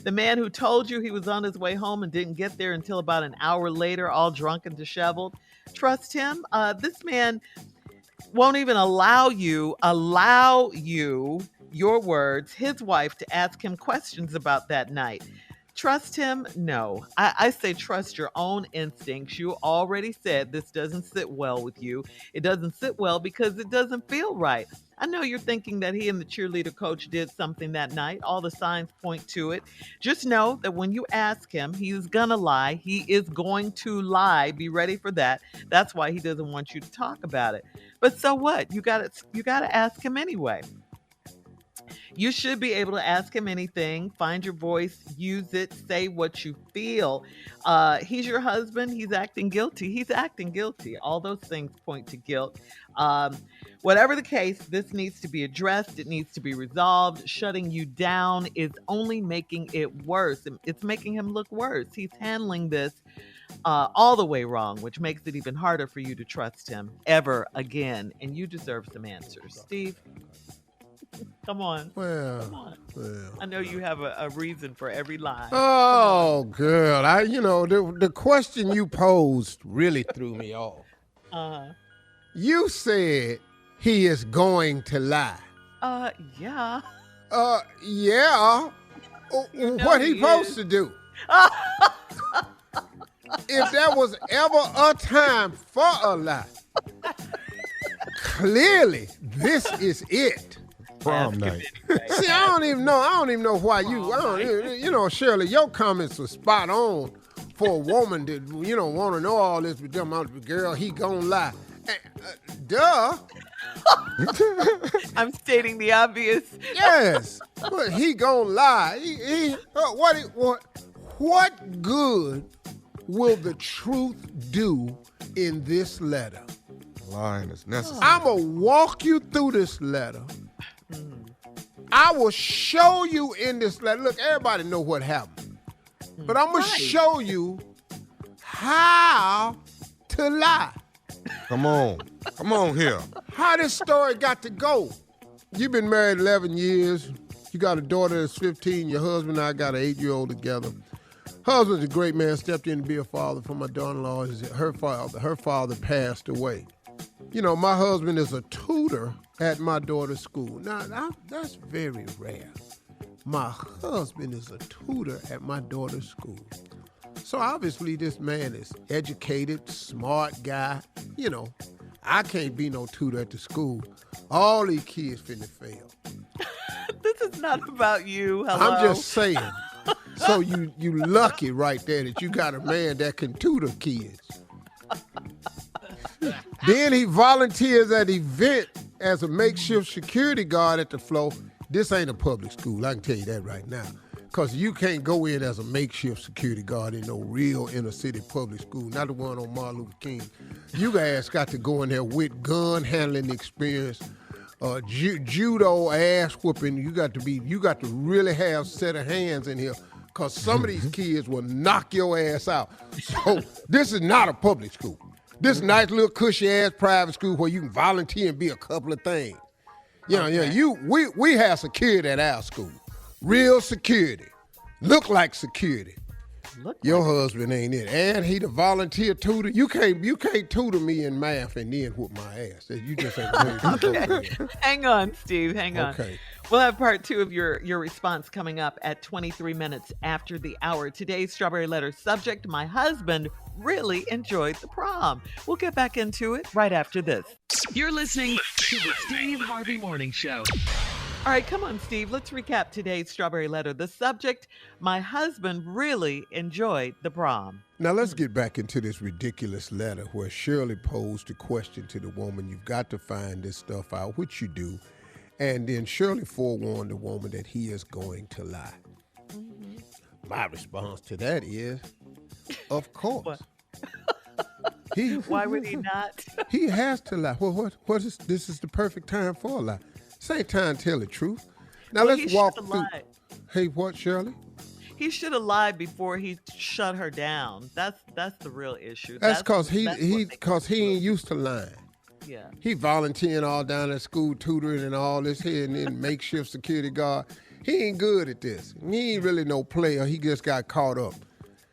The man who told you he was on his way home and didn't get there until about an hour later, all drunk and disheveled. Trust him? This man won't even allow you, your words, his wife, to ask him questions about that night. Trust him? No. I say trust your own instincts. You already said this doesn't sit well with you. It doesn't sit well because it doesn't feel right. I know you're thinking that he and the cheerleader coach did something that night. All the signs point to it. Just know that when you ask him, he's gonna lie. He is going to lie. Be ready for that. That's why he doesn't want you to talk about it. But so what? You gotta ask him anyway. You should be able to ask him anything. Find your voice, use it, say what you feel. He's your husband. He's acting guilty. He's acting guilty. All those things point to guilt. Whatever the case, this needs to be addressed. It needs to be resolved. Shutting you down is only making it worse. It's making him look worse. He's handling this all the way wrong, which makes it even harder for you to trust him ever again. And you deserve some answers. Steve, come on. Well, come on. I know you have a reason for every lie. Oh, girl. The question you posed really threw me off. You said he is going to lie. Yeah. Yeah. What he supposed to do? If there was ever a time for a lie, clearly this is it. Prom night. See, I don't even know why Shirley, your comments were spot on for a woman that, want to know all this, but them out, girl, he gonna lie. Duh. I'm stating the obvious. Yes, but he gonna lie. What good will the truth do in this letter? Lying is necessary. I'm going to walk you through this letter. I will show you in this letter. Look, everybody know what happened. But I'm going to show you how to lie. Come on here. How this story got to go. You've been married 11 years. You got a daughter that's 15. Your husband and I got an 8-year-old together. Husband's a great man, stepped in to be a father for my daughter-in-law. Her father passed away. My husband is a tutor at my daughter's school. Now, that's very rare. My husband is a tutor at my daughter's school. So obviously this man is educated, smart guy. I can't be no tutor at the school. All these kids finna fail. This is not about you. Hello. I'm just saying. So you lucky right there that you got a man that can tutor kids. Then he volunteers at event as a makeshift security guard at the floor. This ain't a public school, I can tell you that right now. Because you can't go in as a makeshift security guard in no real inner city public school, not the one on Martin Luther King. You guys got to go in there with gun handling experience, judo ass whooping. You got to really have a set of hands in here. Because some of these kids will knock your ass out. So this is not a public school. This is a nice little cushy-ass private school where you can volunteer and be a couple of things. We have security at our school. Real security. Look like security. Your husband ain't it. And he the volunteer tutor. You can't tutor me in math and then whoop my ass. You just ain't okay. Hang on, Steve. Hang on. Okay. We'll have part 2 of your response coming up at 23 minutes after the hour. Today's Strawberry Letter subject, my husband really enjoyed the prom. We'll get back into it right after this. You're listening to the Steve Harvey Morning Show. All right, come on, Steve. Let's recap today's Strawberry Letter. The subject, my husband really enjoyed the prom. Now, let's get back into this ridiculous letter where Shirley posed a question to the woman. You've got to find this stuff out, which you do. And then Shirley forewarned the woman that he is going to lie. Mm-hmm. My response to that is, of course. Why would he not? He has to lie. Well, this is the perfect time for a lie. Same time to tell the truth. Now let's walk through. Lied. Hey, what, Shirley? He should have lied before he shut her down. That's the real issue. That's because he ain't used to lying. Yeah. He volunteering all down at school, tutoring and all this here, and then makeshift security guard. He ain't good at this. He ain't really no player. He just got caught up.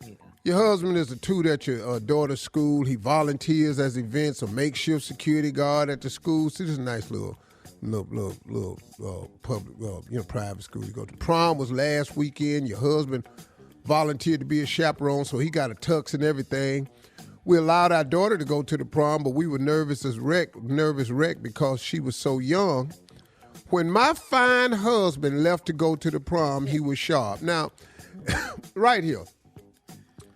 Yeah. Your husband is a tutor at your daughter's school. He volunteers as events, a makeshift security guard at the school. See, this is a nice little public, private school you go to. Prom was last weekend. Your husband volunteered to be a chaperone, so he got a tux and everything. We allowed our daughter to go to the prom, but we were nervous wreck because she was so young. When my fine husband left to go to the prom, he was sharp. Now, right here.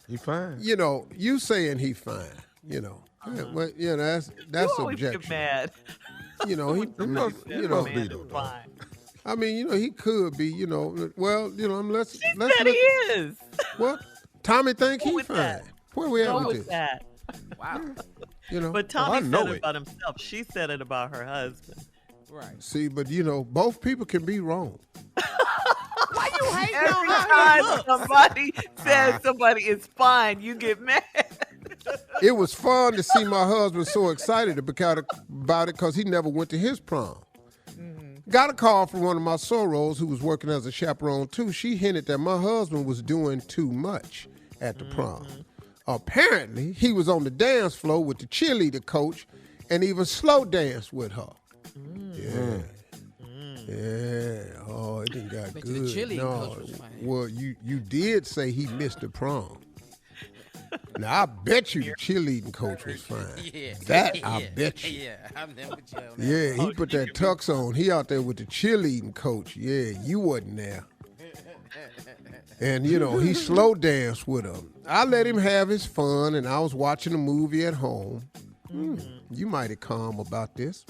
He fine. You saying he fine, Well, that's you always subjection. get mad. He must be fine. I mean, he could be, well, let's said look. he is. Well, Tommy think he with fine. that. Where we at Go with with this? that. Wow. But Tommy said it about himself. She said it about her husband. Right. See, but both people can be wrong. Why you hating Every on her? time Look. somebody says somebody is fine, you get mad. It was fun to see my husband so excited about it because he never went to his prom. Got a call from one of my sorors who was working as a chaperone too. She hinted that my husband was doing too much at the prom. Apparently, he was on the dance floor with the cheerleader coach and even slow danced with her. Yeah. Oh, it didn't got Bet good. you the cheerleading coach was fine. Well, you did say he missed the prom. Now, I bet you the cheerleading coach was fine. Yeah. I bet you. Yeah, I'm there with you on that. Yeah, he put that tux on. He out there with the cheerleading coach. Yeah, you wasn't there. And, he slow danced with him. I let him have his fun, and I was watching a movie at home. You mighty calm about this.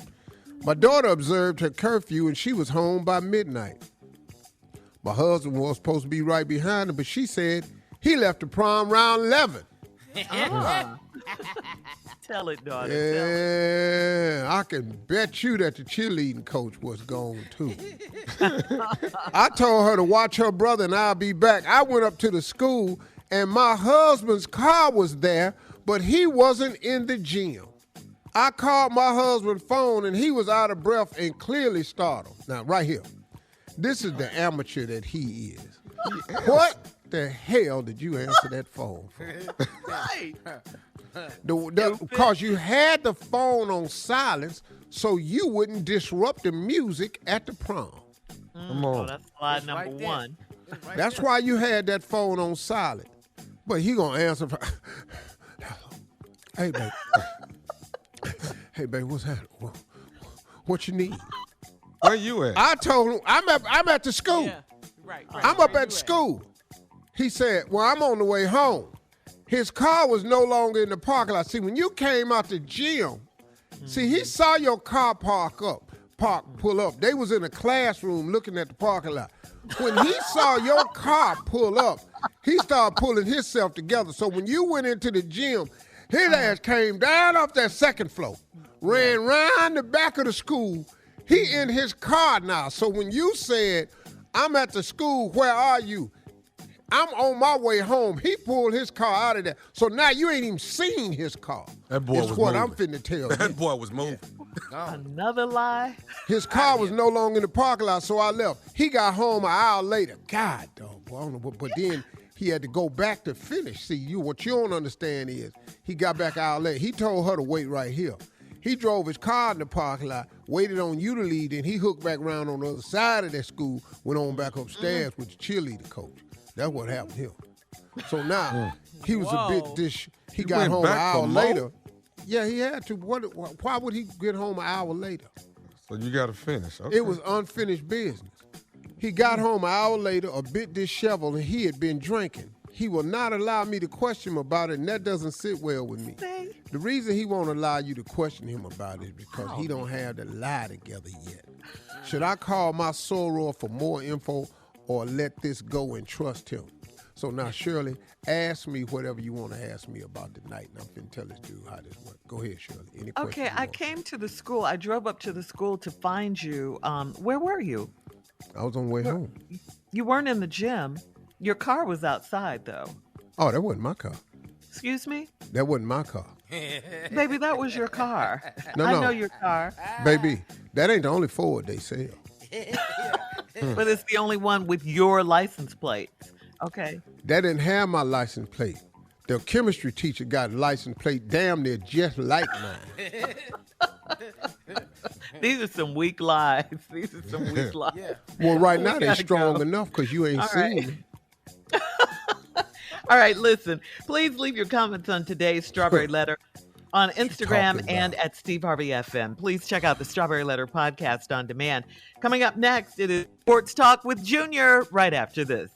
My daughter observed her curfew, and she was home by midnight. My husband was supposed to be right behind her, but she said he left the prom around 11. Tell it, daughter. Yeah, I can bet you that the cheerleading coach was gone too. I told her to watch her brother and I'll be back. I went up to the school and my husband's car was there, but he wasn't in the gym. I called my husband's phone and he was out of breath and clearly startled. Now, right here, this is the amateur that he is. What the hell did you answer that phone for? Right. Because you had the phone on silence so you wouldn't disrupt the music at the prom. Come on. So that's slide number one. That's why you had that phone on silent. But he gonna answer. Hey, babe. Hey, babe, what's happening? What you need? Where you at? I told him I'm at the school. Yeah. Right. I'm up at school. He said, well, I'm on the way home. His car was no longer in the parking lot. See, when you came out the gym, see, he saw your car pull up. They was in a classroom looking at the parking lot. When he saw your car pull up, he started pulling himself together. So when you went into the gym, his ass came down off that second floor, ran round the back of the school. He in his car now. So when you said, I'm at the school, where are you? I'm on my way home. He pulled his car out of there. So now you ain't even seen his car. That boy It's was what moving. I'm finna tell you. That boy was moving. Another lie. His car was no longer in the parking lot, so I left. He got home an hour later. God, dog, boy, I don't know, but then he had to go back to finish. See, what you don't understand is he got back an hour later. He told her to wait right here. He drove his car in the parking lot, waited on you to leave, then he hooked back around on the other side of that school, went on back upstairs with the cheerleader coach. That's what happened here. So now, he was a bit he got went home an back hour for more? later. Yeah, he had to. Why would he get home an hour later? So you got to finish. Okay. It was unfinished business. He got home an hour later, a bit disheveled, and he had been drinking. He will not allow me to question him about it, and that doesn't sit well with me. The reason he won't allow you to question him about it is because he don't have the lie together yet. Should I call my soror for more info or let this go and trust him? So now, Shirley, ask me whatever you want to ask me about tonight, and I'm finna tell this dude how this works. Go ahead, Shirley. Any questions? Okay, I came to the school. I drove up to the school to find you. Where were you? I was on the way home. You weren't in the gym. Your car was outside, though. Oh, that wasn't my car. Excuse me? That wasn't my car. Baby, that was your car. No. I know your car. Baby, that ain't the only Ford they sell. But it's the only one with your license plate. Okay. That didn't have my license plate. The chemistry teacher got a license plate damn near just like mine. These are some weak lies. Yeah. Well, right now they gotta strong go. enough because you ain't All seen right. me. All right, listen. Please leave your comments on today's Strawberry Letter on Instagram talking and about? at Steve Harvey FM. Please check out the Strawberry Letter podcast on demand. Coming up next, it is Sports Talk with Junior right after this.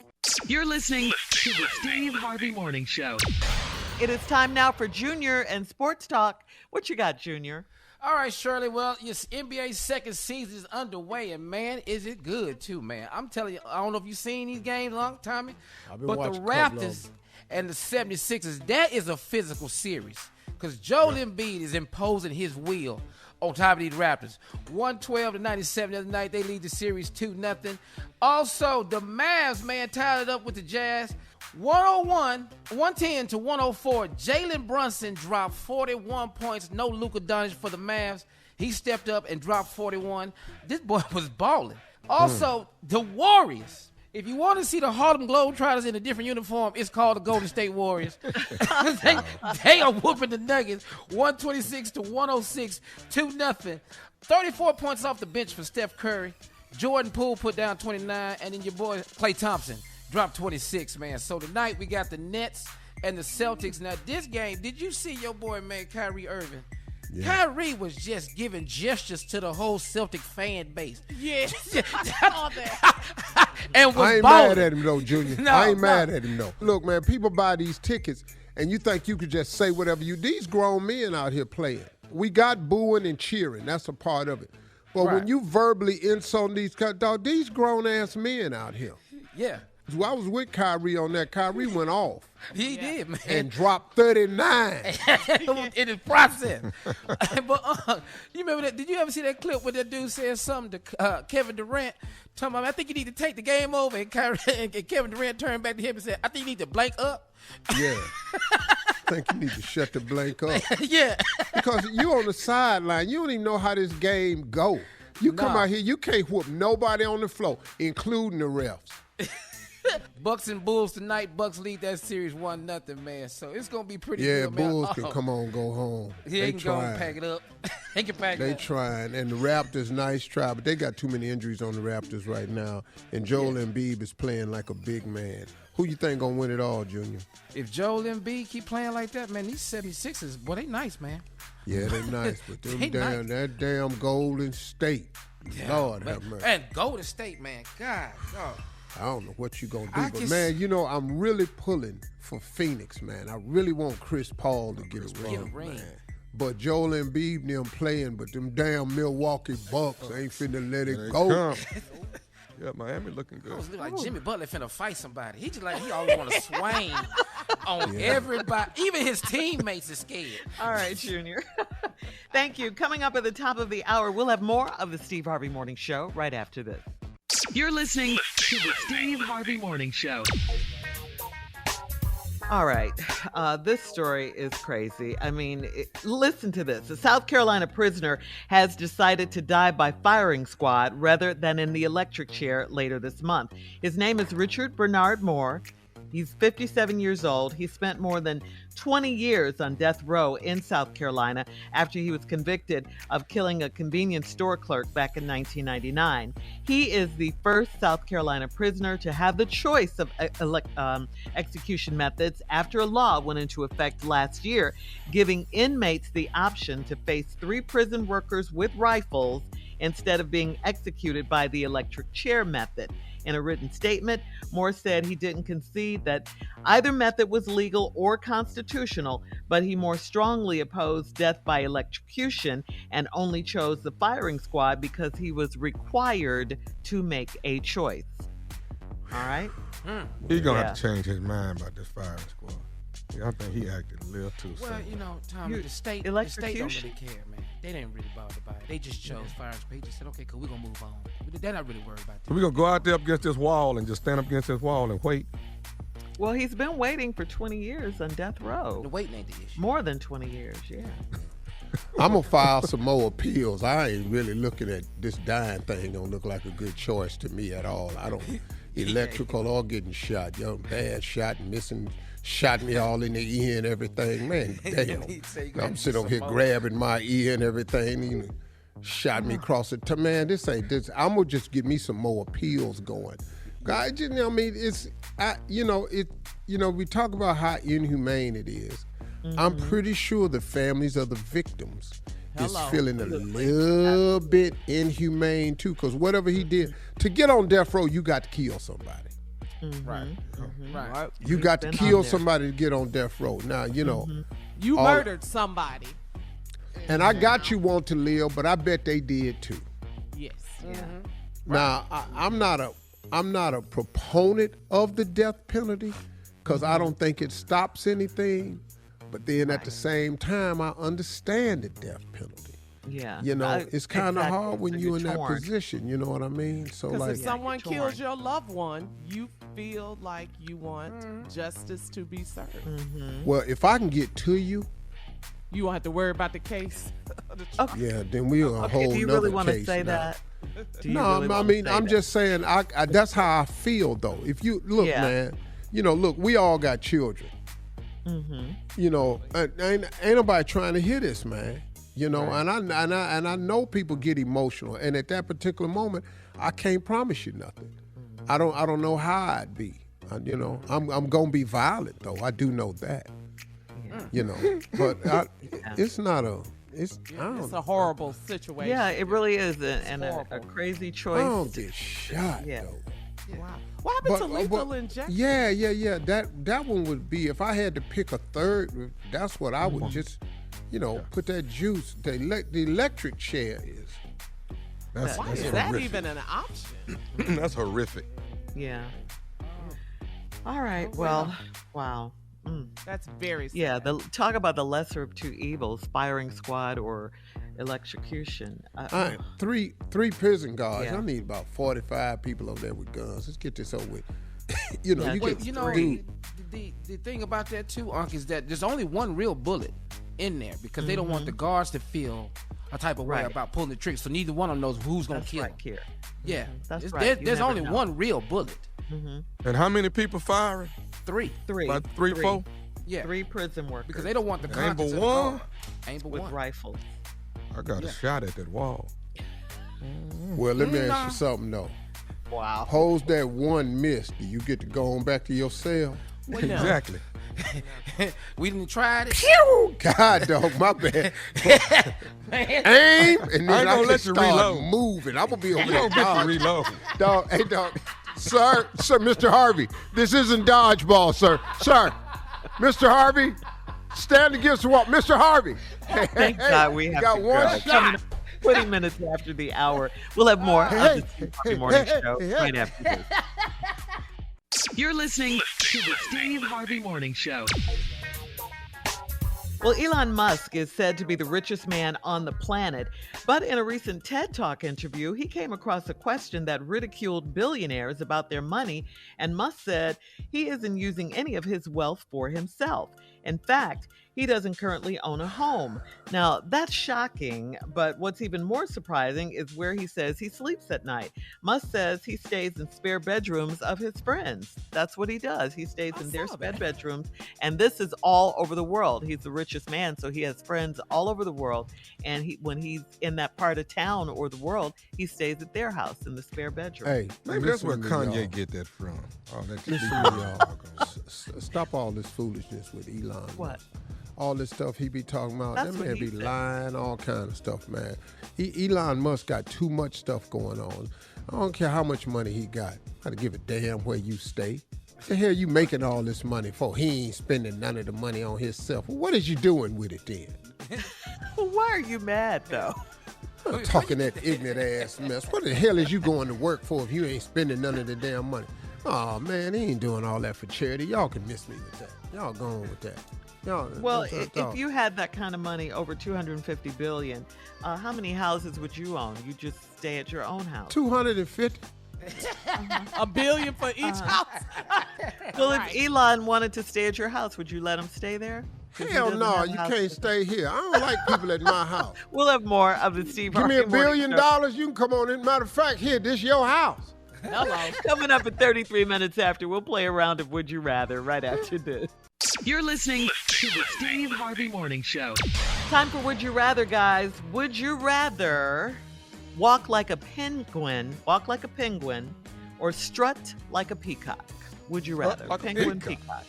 You're listening to the Steve Harvey Morning Show. It is time now for Junior and Sports Talk. What you got, Junior? All right, Shirley. Well, your NBA's second season is underway, and man, is it good too, man. I'm telling you, I don't know if you've seen these games, Tommy, but the Raptors and the 76ers, that is a physical series because Joel Embiid is imposing his will on top of these Raptors. 112-97 the other night. They lead the series 2-0. Also, the Mavs, man, tied it up with the Jazz. 110 to 104. Jalen Brunson dropped 41 points. No Luka Doncic for the Mavs. He stepped up and dropped 41. This boy was balling. Also, the Warriors. If you want to see the Harlem Globetrotters in a different uniform, it's called the Golden State Warriors. they are whooping the Nuggets 126 to 106, 2-0. 34 points off the bench for Steph Curry. Jordan Poole put down 29, and then your boy Klay Thompson dropped 26, man. So tonight we got the Nets and the Celtics. Now this game, did you see your boy, man, Kyrie Irving? Yeah. Kyrie was just giving gestures to the whole Celtic fan base. Yeah. All that. And was I ain't balling. mad at him, though, Junior. I ain't mad at him, though. Look, man, people buy these tickets, and you think you could just say whatever you... These grown men out here playing. We got booing and cheering. That's a part of it. But when you verbally insult these grown-ass men out here. Yeah. I was with Kyrie on that. Kyrie went off. He did, man. And dropped 39. In his process. But you remember that? Did you ever see that clip where that dude said something to Kevin Durant? Talking about, I think you need to take the game over. And Kevin Durant turned back to him and said, I think you need to blank up. Yeah. I think you need to shut the blank up. Yeah. Because you on the sideline. You don't even know how this game go. You come out here, you can't whoop nobody on the floor, including the refs. Bucks and Bulls tonight. Bucks lead that series 1-0, man. So it's gonna be pretty good, man. Bulls can come on, go home. They can go and pack it up. They can pack it up. They trying, and the Raptors, nice try, but they got too many injuries on the Raptors right now. And Joel Embiid is playing like a big man. Who you think gonna win it all, Junior? If Joel Embiid keep playing like that, man, these 76ers, boy, they nice, man. Yeah, they nice, but that damn Golden State. Yeah, Lord have mercy. And Golden State, man, God. I don't know what you gonna do, but man, you know, I'm really pulling for Phoenix, man. I really want Chris Paul to get a ring, man. But Joel Embiid and them playing, but them damn Milwaukee Bucks ain't finna let it go. Yeah, Miami looking good. I was like Jimmy Butler finna fight somebody. He just like he always want to swing on everybody. Even his teammates are scared. All right, Junior. Thank you. Coming up at the top of the hour, we'll have more of the Steve Harvey Morning Show right after this. You're listening to the Steve Harvey Morning Show. All right. This story is crazy. I mean, listen to this. A South Carolina prisoner has decided to die by firing squad rather than in the electric chair later this month. His name is Richard Bernard Moore. He's 57 years old. He spent more than 20 years on death row in South Carolina after he was convicted of killing a convenience store clerk back in 1999. He is the first South Carolina prisoner to have the choice of execution methods after a law went into effect last year, giving inmates the option to face 3 prison workers with rifles instead of being executed by the electric chair method. In a written statement, Moore said he didn't concede that either method was legal or constitutional, but he more strongly opposed death by electrocution and only chose the firing squad because he was required to make a choice. All right? He's going to have to change his mind about this firing squad. I think he acted a little too soon. Well, you know, Tommy, the state don't really care, man. They didn't really bother about it. They just chose firing squad. They just said, okay, cool, we're going to move on. They're not really worried about that. So we're going to go out there up against this wall and just stand up against this wall and wait? Well, he's been waiting for 20 years on death row. The waiting ain't the issue. More than 20 years, yeah. I'm going to file some more appeals. I ain't really looking at this dying thing. Don't look like a good choice to me at all. I don't, electrical or getting shot. Young bad shot, missing, shot me all in the ear and everything. Man, damn. I'm sitting over here grabbing my ear and everything. You know, shot me across the man, this ain't this. I'm going to just get me some more appeals going. God, you know, I mean, we talk about how inhumane it is. Mm-hmm. I'm pretty sure the families of the victims is feeling a little bit inhumane too, because whatever he did, to get on death row, you got to kill somebody. Mm-hmm. Right. Mm-hmm. Right. You got to kill somebody to get on death row. Now, you know. You murdered somebody. And I got you want to live, but I bet they did too. Yes. Now, I'm not a proponent of the death penalty because I don't think it stops anything. But then at the same time, I understand the death penalty. Yeah. You know, it's kind of exactly. hard when So you're in that torn. position. You know what I mean? So Because like, if someone you're kills torn. your loved one, you feel like you want justice to be served. well, if I can get to you, You won't have to worry about the case. Okay. yeah, then we're a whole Do you nother really want to case say now. that? Do you No, really I wanna mean, say I'm that? just saying, I that's how I feel, though. If you, look, Yeah. man, you know, look, we all got children. You know, ain't nobody trying to hear this, man. You know, and I know people get emotional. And at that particular moment, I can't promise you nothing. I don't know how I'd be. You know, I'm going to be violent, though. I do know that. You know, but it's not a, it's, I don't It's a horrible situation. Yeah, it really is, and a horrible. crazy I choice. don't get shot, Yeah. though. Wow. What happened to lethal injection? Yeah. That one would be, if I had to pick a third, that's what I would just, you know, put that juice. The electric chair is. That's Why is that even an option? That's horrific. Yeah. All right. Well, wow. That's very sad. Yeah. Talk about the lesser of two evils: firing squad or electrocution. All right, three prison guards. Yeah. I need about 45 people over there with guns. Let's get this over with. You know, Yeah, you Well, get you know, three. the thing about that too, Unc, is that there's only one real bullet in there because they don't want the guards to feel a type of way Right. about pulling the trigger. So neither one of them knows who's gonna That's kill. right, Kier. Yeah, That's It's- right. You There's never only know. one real bullet. And how many people firing? Three. Three. About three, four? Yeah, Three prison workers. because they don't want the Ain't conscience but of the one? guard. Ain't but with one. rifles. I got a shot at that wall. Well, let me ask you something, though. Wow. Pose that one miss. Do you get to go on back to your cell? Exactly. We didn't try it. God, dog, my bad. Aim, and then I ain't I gonna can let you start reload. moving. I'm gonna be over You there, don't get to dog. reload. Dog, hey, dog. Sir, Mr. Harvey, this isn't dodgeball, sir. Sir, Mr. Harvey, stand against the wall. Mr. Harvey. Thank God we have got to one go. shot. Coming up 20 minutes after the hour. We'll have more of the Steve Harvey Morning Show right after this. You're listening to the Steve Harvey Morning Show. Well, Elon Musk is said to be the richest man on the planet, but in a recent TED Talk interview, he came across a question that ridiculed billionaires about their money, and Musk said he isn't using any of his wealth for himself. In fact, he doesn't currently own a home. Now, that's shocking, but what's even more surprising is where he says he sleeps at night. Musk says he stays in spare bedrooms of his friends. That's what he does. He stays in their spare bedrooms, and this is all over the world. He's the richest man, so he has friends all over the world, and when he's in that part of town or the world, he stays at their house in the spare bedroom. Hey, Maybe that's where listen to me, y'all. Kanye get that from. All that Listen to me, y'all. Stop all this foolishness with Elon. What? All this stuff he be talking about, That's that what man he be said. lying, all kind of stuff, man. Elon Musk got too much stuff going on. I don't care how much money he got. I don't give a damn where you stay. The hell you making all this money for? He ain't spending none of the money on himself. Well, what is you doing with it then? Why are you mad, though? I'm talking that ignorant ass mess. What the hell is you going to work for if you ain't spending none of the damn money? Oh man, he ain't doing all that for charity. Y'all can miss me with that. Y'all go on with that. Well, if you had that kind of money, over $250 billion, how many houses would you own? You just stay at your own house. 250. $1 billion for each house. Well, if Elon wanted to stay at your house, would you let him stay there? 'Cause he Hell doesn't no, have a you house can't to- stay here. I don't like people at my house. We'll have more of the Steve Give me Harvey $1 Morning billion, Show you can come on in. Matter of fact, here, this your house. Hello. coming up at 33 minutes after. We'll play a round of Would You Rather right after this. You're listening to the Steve Harvey Morning Show. Time for Would You Rather, guys. Would you rather walk like a penguin, or strut like a peacock? Would you rather? Like a Penguin, peacock.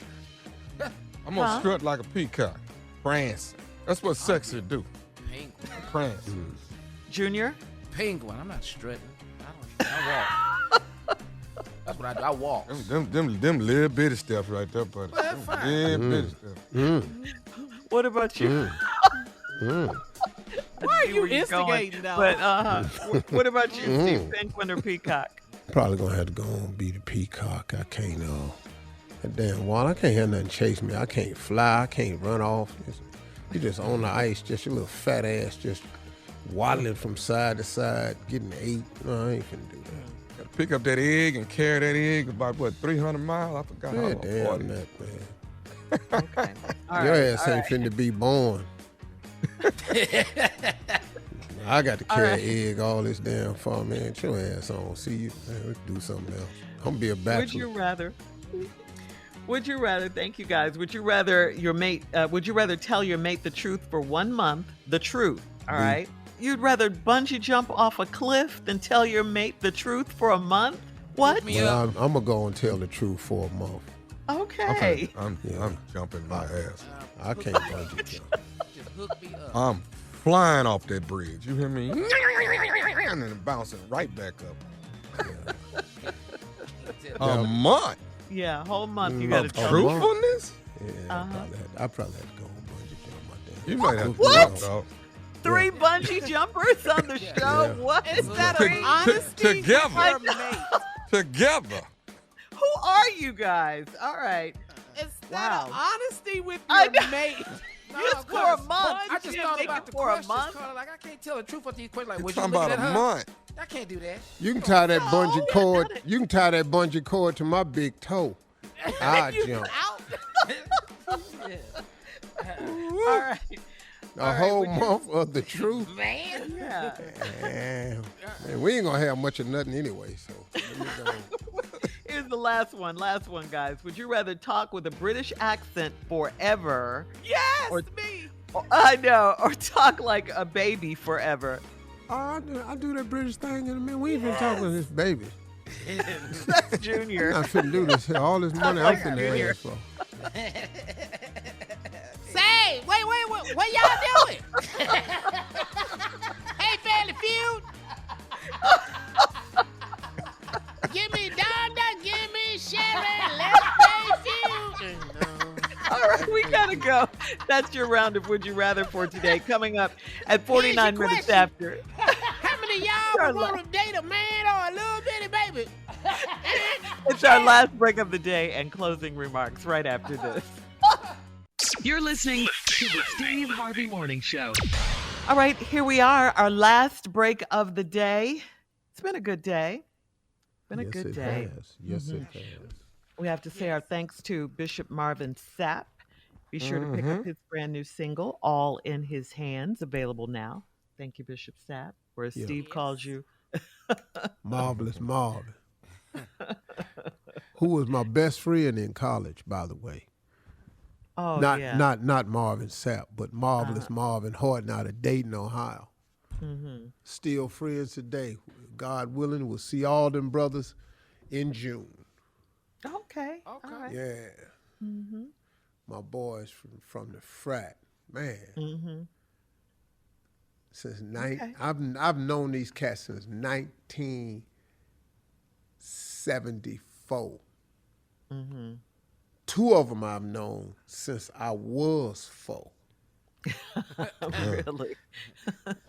peacock. I'm gonna Huh? strut like a peacock. Prance. That's what sexy do. Penguin. Prance. Junior? Penguin. I'm not strutting. I walk. That's what I do. I walk. Them little bitty stuff right there, buddy. Well, that's Them fine. little bitty stuff. What about you? Why are see you where you're going. instigating, though? But what about you, Steve? Penguin or peacock? Probably gonna have to go and be the peacock. I can't. That damn wall. I can't have nothing chase me. I can't fly. I can't run off. You just on the ice, just your little fat ass, just waddling from side to side, getting ate. No, I ain't finna do that. Gotta pick up that egg and carry that egg about 300 miles. I forgot how long. Damn that, man. Okay. Your ass ain't finna be born. I got to carry an egg all this damn far, man. Get your ass on. See you. Man, let's do something else. I'm gonna be a bachelor. Would you rather, thank you guys, would you rather tell your mate the truth for 1 month, the truth, all right? You'd rather bungee jump off a cliff than tell your mate the truth for a month? What? Well, I'm gonna go and tell the truth for a month. Okay. I'm jumping my ass. I can't bungee jump. Just hook me up. I'm flying off that bridge. You hear me? And then bouncing right back up. A month. Yeah, a whole month you got to tell. Truthfulness? Yeah, I probably have to go and bungee jump my damn. You might have to. What? Dog. 3 bungee jumpers on the show? Yeah. What? Is that an honesty Together. with your mate? Together. Who are you guys? All right. Is that Wow. an honesty with I your know. mate? Just for a month. I just You thought make about it the for a questions, month. Carla. Like, I can't tell the truth with these questions. Like, You're would you talking look about at a her? month. I can't do that. You can tie that bungee yeah, cord. done it. You can tie that bungee cord to my big toe. I jump. Out. All right. A whole month of the truth. Man. Yeah. Man, we ain't gonna have much of nothing anyway. So let me go. Here's the last one, guys. Would you rather talk with a British accent forever? Yes, Or- me. I know, or talk like a baby forever? I do that British thing in a minute. We ain't been talking to this baby. That's Junior. I'm not finna do this. All this money I'm like finna Junior. ask for. Say, wait, what y'all doing? Hey, Family Feud. Give me Donda, give me Shannon, let's play Feud. All right, we gotta go. That's your round of Would You Rather for today. Coming up at 49 minutes question. after. How many of y'all would want to date a man or a little bitty baby? It's our last break of the day and closing remarks right after this. You're listening to the Steve Harvey Morning Show. All right, here we are, our last break of the day. It's been a good day. Been a Yes, good it day. has. Yes, it has. We have to say our thanks to Bishop Marvin Sapp. Be sure to pick up his brand new single, All in His Hands, available now. Thank you, Bishop Sapp, or as Steve calls you. Marvelous Marvin. Who was my best friend in college, by the way. Oh, not yeah. not Marvin Sapp, but Marvelous Marvin Horton out of Dayton, Ohio. Mm-hmm. Still friends today. God willing, we'll see all them brothers in June. Okay. All right. Yeah. Mm-hmm. My boys from the frat, man. Mm-hmm. Since I've known these cats since 1974. Mm-hmm. 2 of them I've known since I was 4. Really?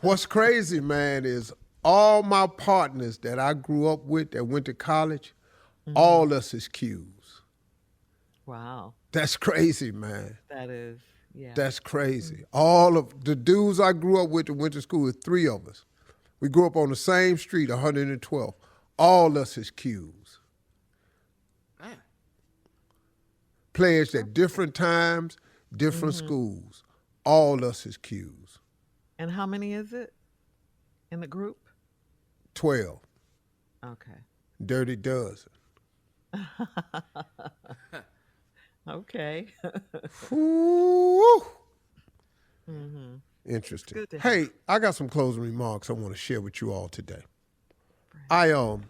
What's crazy, man, is all my partners that I grew up with that went to college, all us is Qs. Wow. That's crazy, man. That is, yeah. That's crazy. All of the dudes I grew up with that went to school, with 3 of us. We grew up on the same street, 112. All us is Qs. Man. Pledged at different times, different schools. All us is Qs. And how many is it in the group? 12. Okay. Dirty dozen. Okay. Ooh. Mm-hmm. Interesting. Good to Hey, I got some closing remarks I want to share with you all today. I want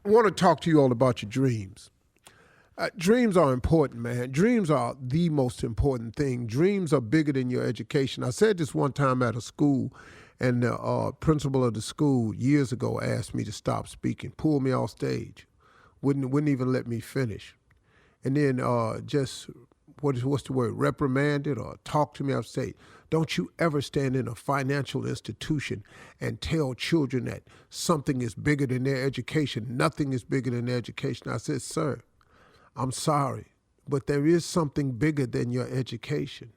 to talk to you all about your dreams. Dreams are important, man. Dreams are the most important thing. Dreams are bigger than your education. I said this one time at a school, and the principal of the school years ago asked me to stop speaking, pulled me off stage, wouldn't even let me finish. And then just what's the word, reprimanded or talk to me, I'll say, don't you ever stand in a financial institution and tell children that something is bigger than their education. Nothing is bigger than their education. I said, sir, I'm sorry, but there is something bigger than your education.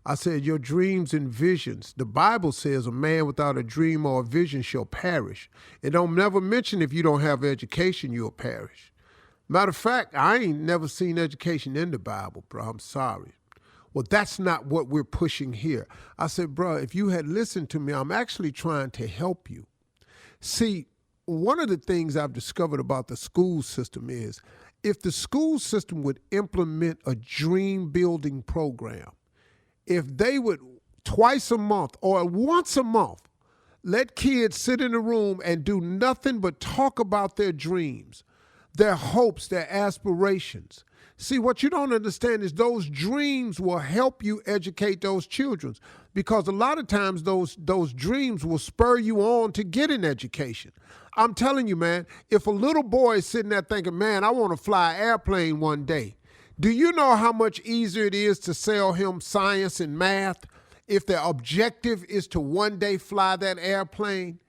I said, your dreams and visions. The Bible says a man without a dream or a vision shall perish. It don't never mention if you don't have education, you'll perish. Matter of fact, I ain't never seen education in the Bible, bro. I'm sorry. Well, that's not what we're pushing here. I said, bro, if you had listened to me, I'm actually trying to help you. See, one of the things I've discovered about the school system is if the school system would implement a dream building program, if they would twice a month or once a month let kids sit in a room and do nothing but talk about their dreams, their hopes, their aspirations. See, what you don't understand is those dreams will help you educate those children, because a lot of times those dreams will spur you on to get an education. I'm telling you, man, if a little boy is sitting there thinking, man, I want to fly an airplane one day, do you know how much easier it is to sell him science and math if the objective is to one day fly that airplane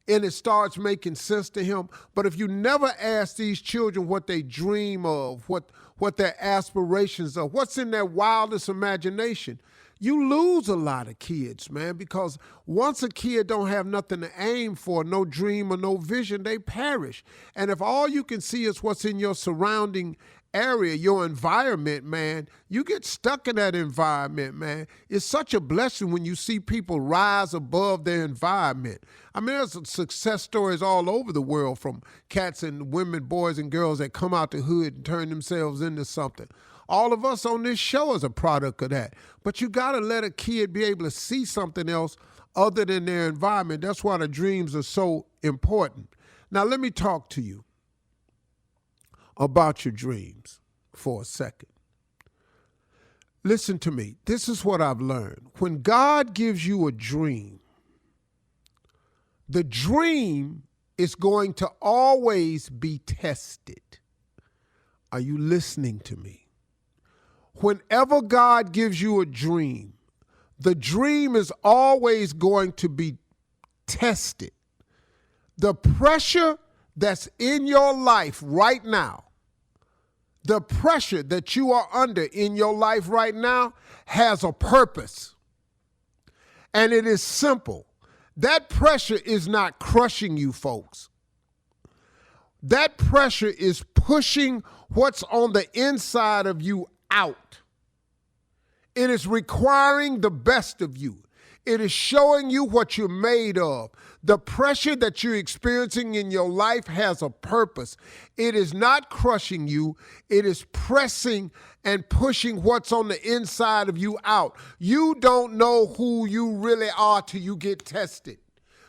and it starts making sense to him? But if you never ask these children what they dream of, what their aspirations are, what's in their wildest imagination, you lose a lot of kids, man, because once a kid don't have nothing to aim for, no dream or no vision, they perish. And if all you can see is what's in your surrounding area, your environment, man, you get stuck in that environment, man. It's such a blessing when you see people rise above their environment. I mean, there's success stories all over the world from cats and women, boys and girls that come out the hood and turn themselves into something. All of us on this show is a product of that. But you got to let a kid be able to see something else other than their environment. That's why the dreams are so important. Now, let me talk to you about your dreams for a second. Listen to me. This is what I've learned. When God gives you a dream, the dream is going to always be tested. Are you listening to me? Whenever God gives you a dream, the dream is always going to be tested. The pressure that's in your life right now, the pressure that you are under in your life right now has a purpose. And it is simple. That pressure is not crushing you, folks. That pressure is pushing what's on the inside of you out. It is requiring the best of you. It is showing you what you're made of. The pressure that you're experiencing in your life has a purpose. It is not crushing you. It is pressing and pushing what's on the inside of you out. You don't know who you really are till you get tested.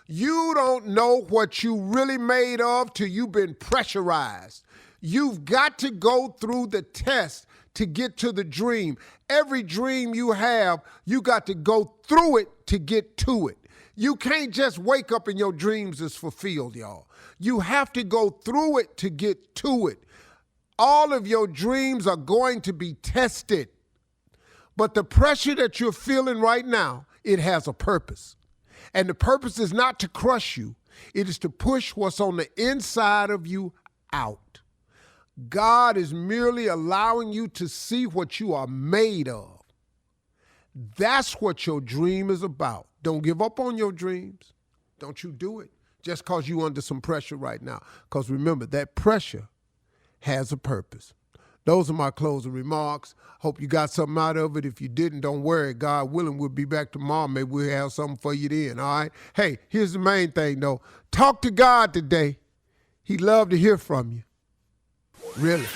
You don't know what you really made of till you've been pressurized. You've got to go through the test to get to the dream. Every dream you have, you got to go through it to get to it. You can't just wake up and your dreams is fulfilled, y'all. You have to go through it to get to it. All of your dreams are going to be tested. But the pressure that you're feeling right now, it has a purpose. And the purpose is not to crush you. It is to push what's on the inside of you out. God is merely allowing you to see what you are made of. That's what your dream is about. Don't give up on your dreams. Don't you do it just because you're under some pressure right now. Because remember, that pressure has a purpose. Those are my closing remarks. Hope you got something out of it. If you didn't, don't worry. God willing, we'll be back tomorrow. Maybe we'll have something for you then, all right? Hey, here's the main thing, though. Talk to God today. He'd love to hear from you. Really.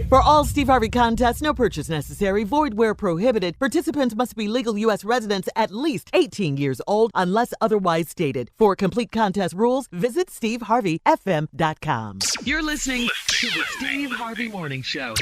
For all Steve Harvey contests, no purchase necessary, void where prohibited. Participants must be legal U.S. residents at least 18 years old unless otherwise stated. For complete contest rules, visit SteveHarveyFM.com. You're listening to the Steve Harvey Morning Show.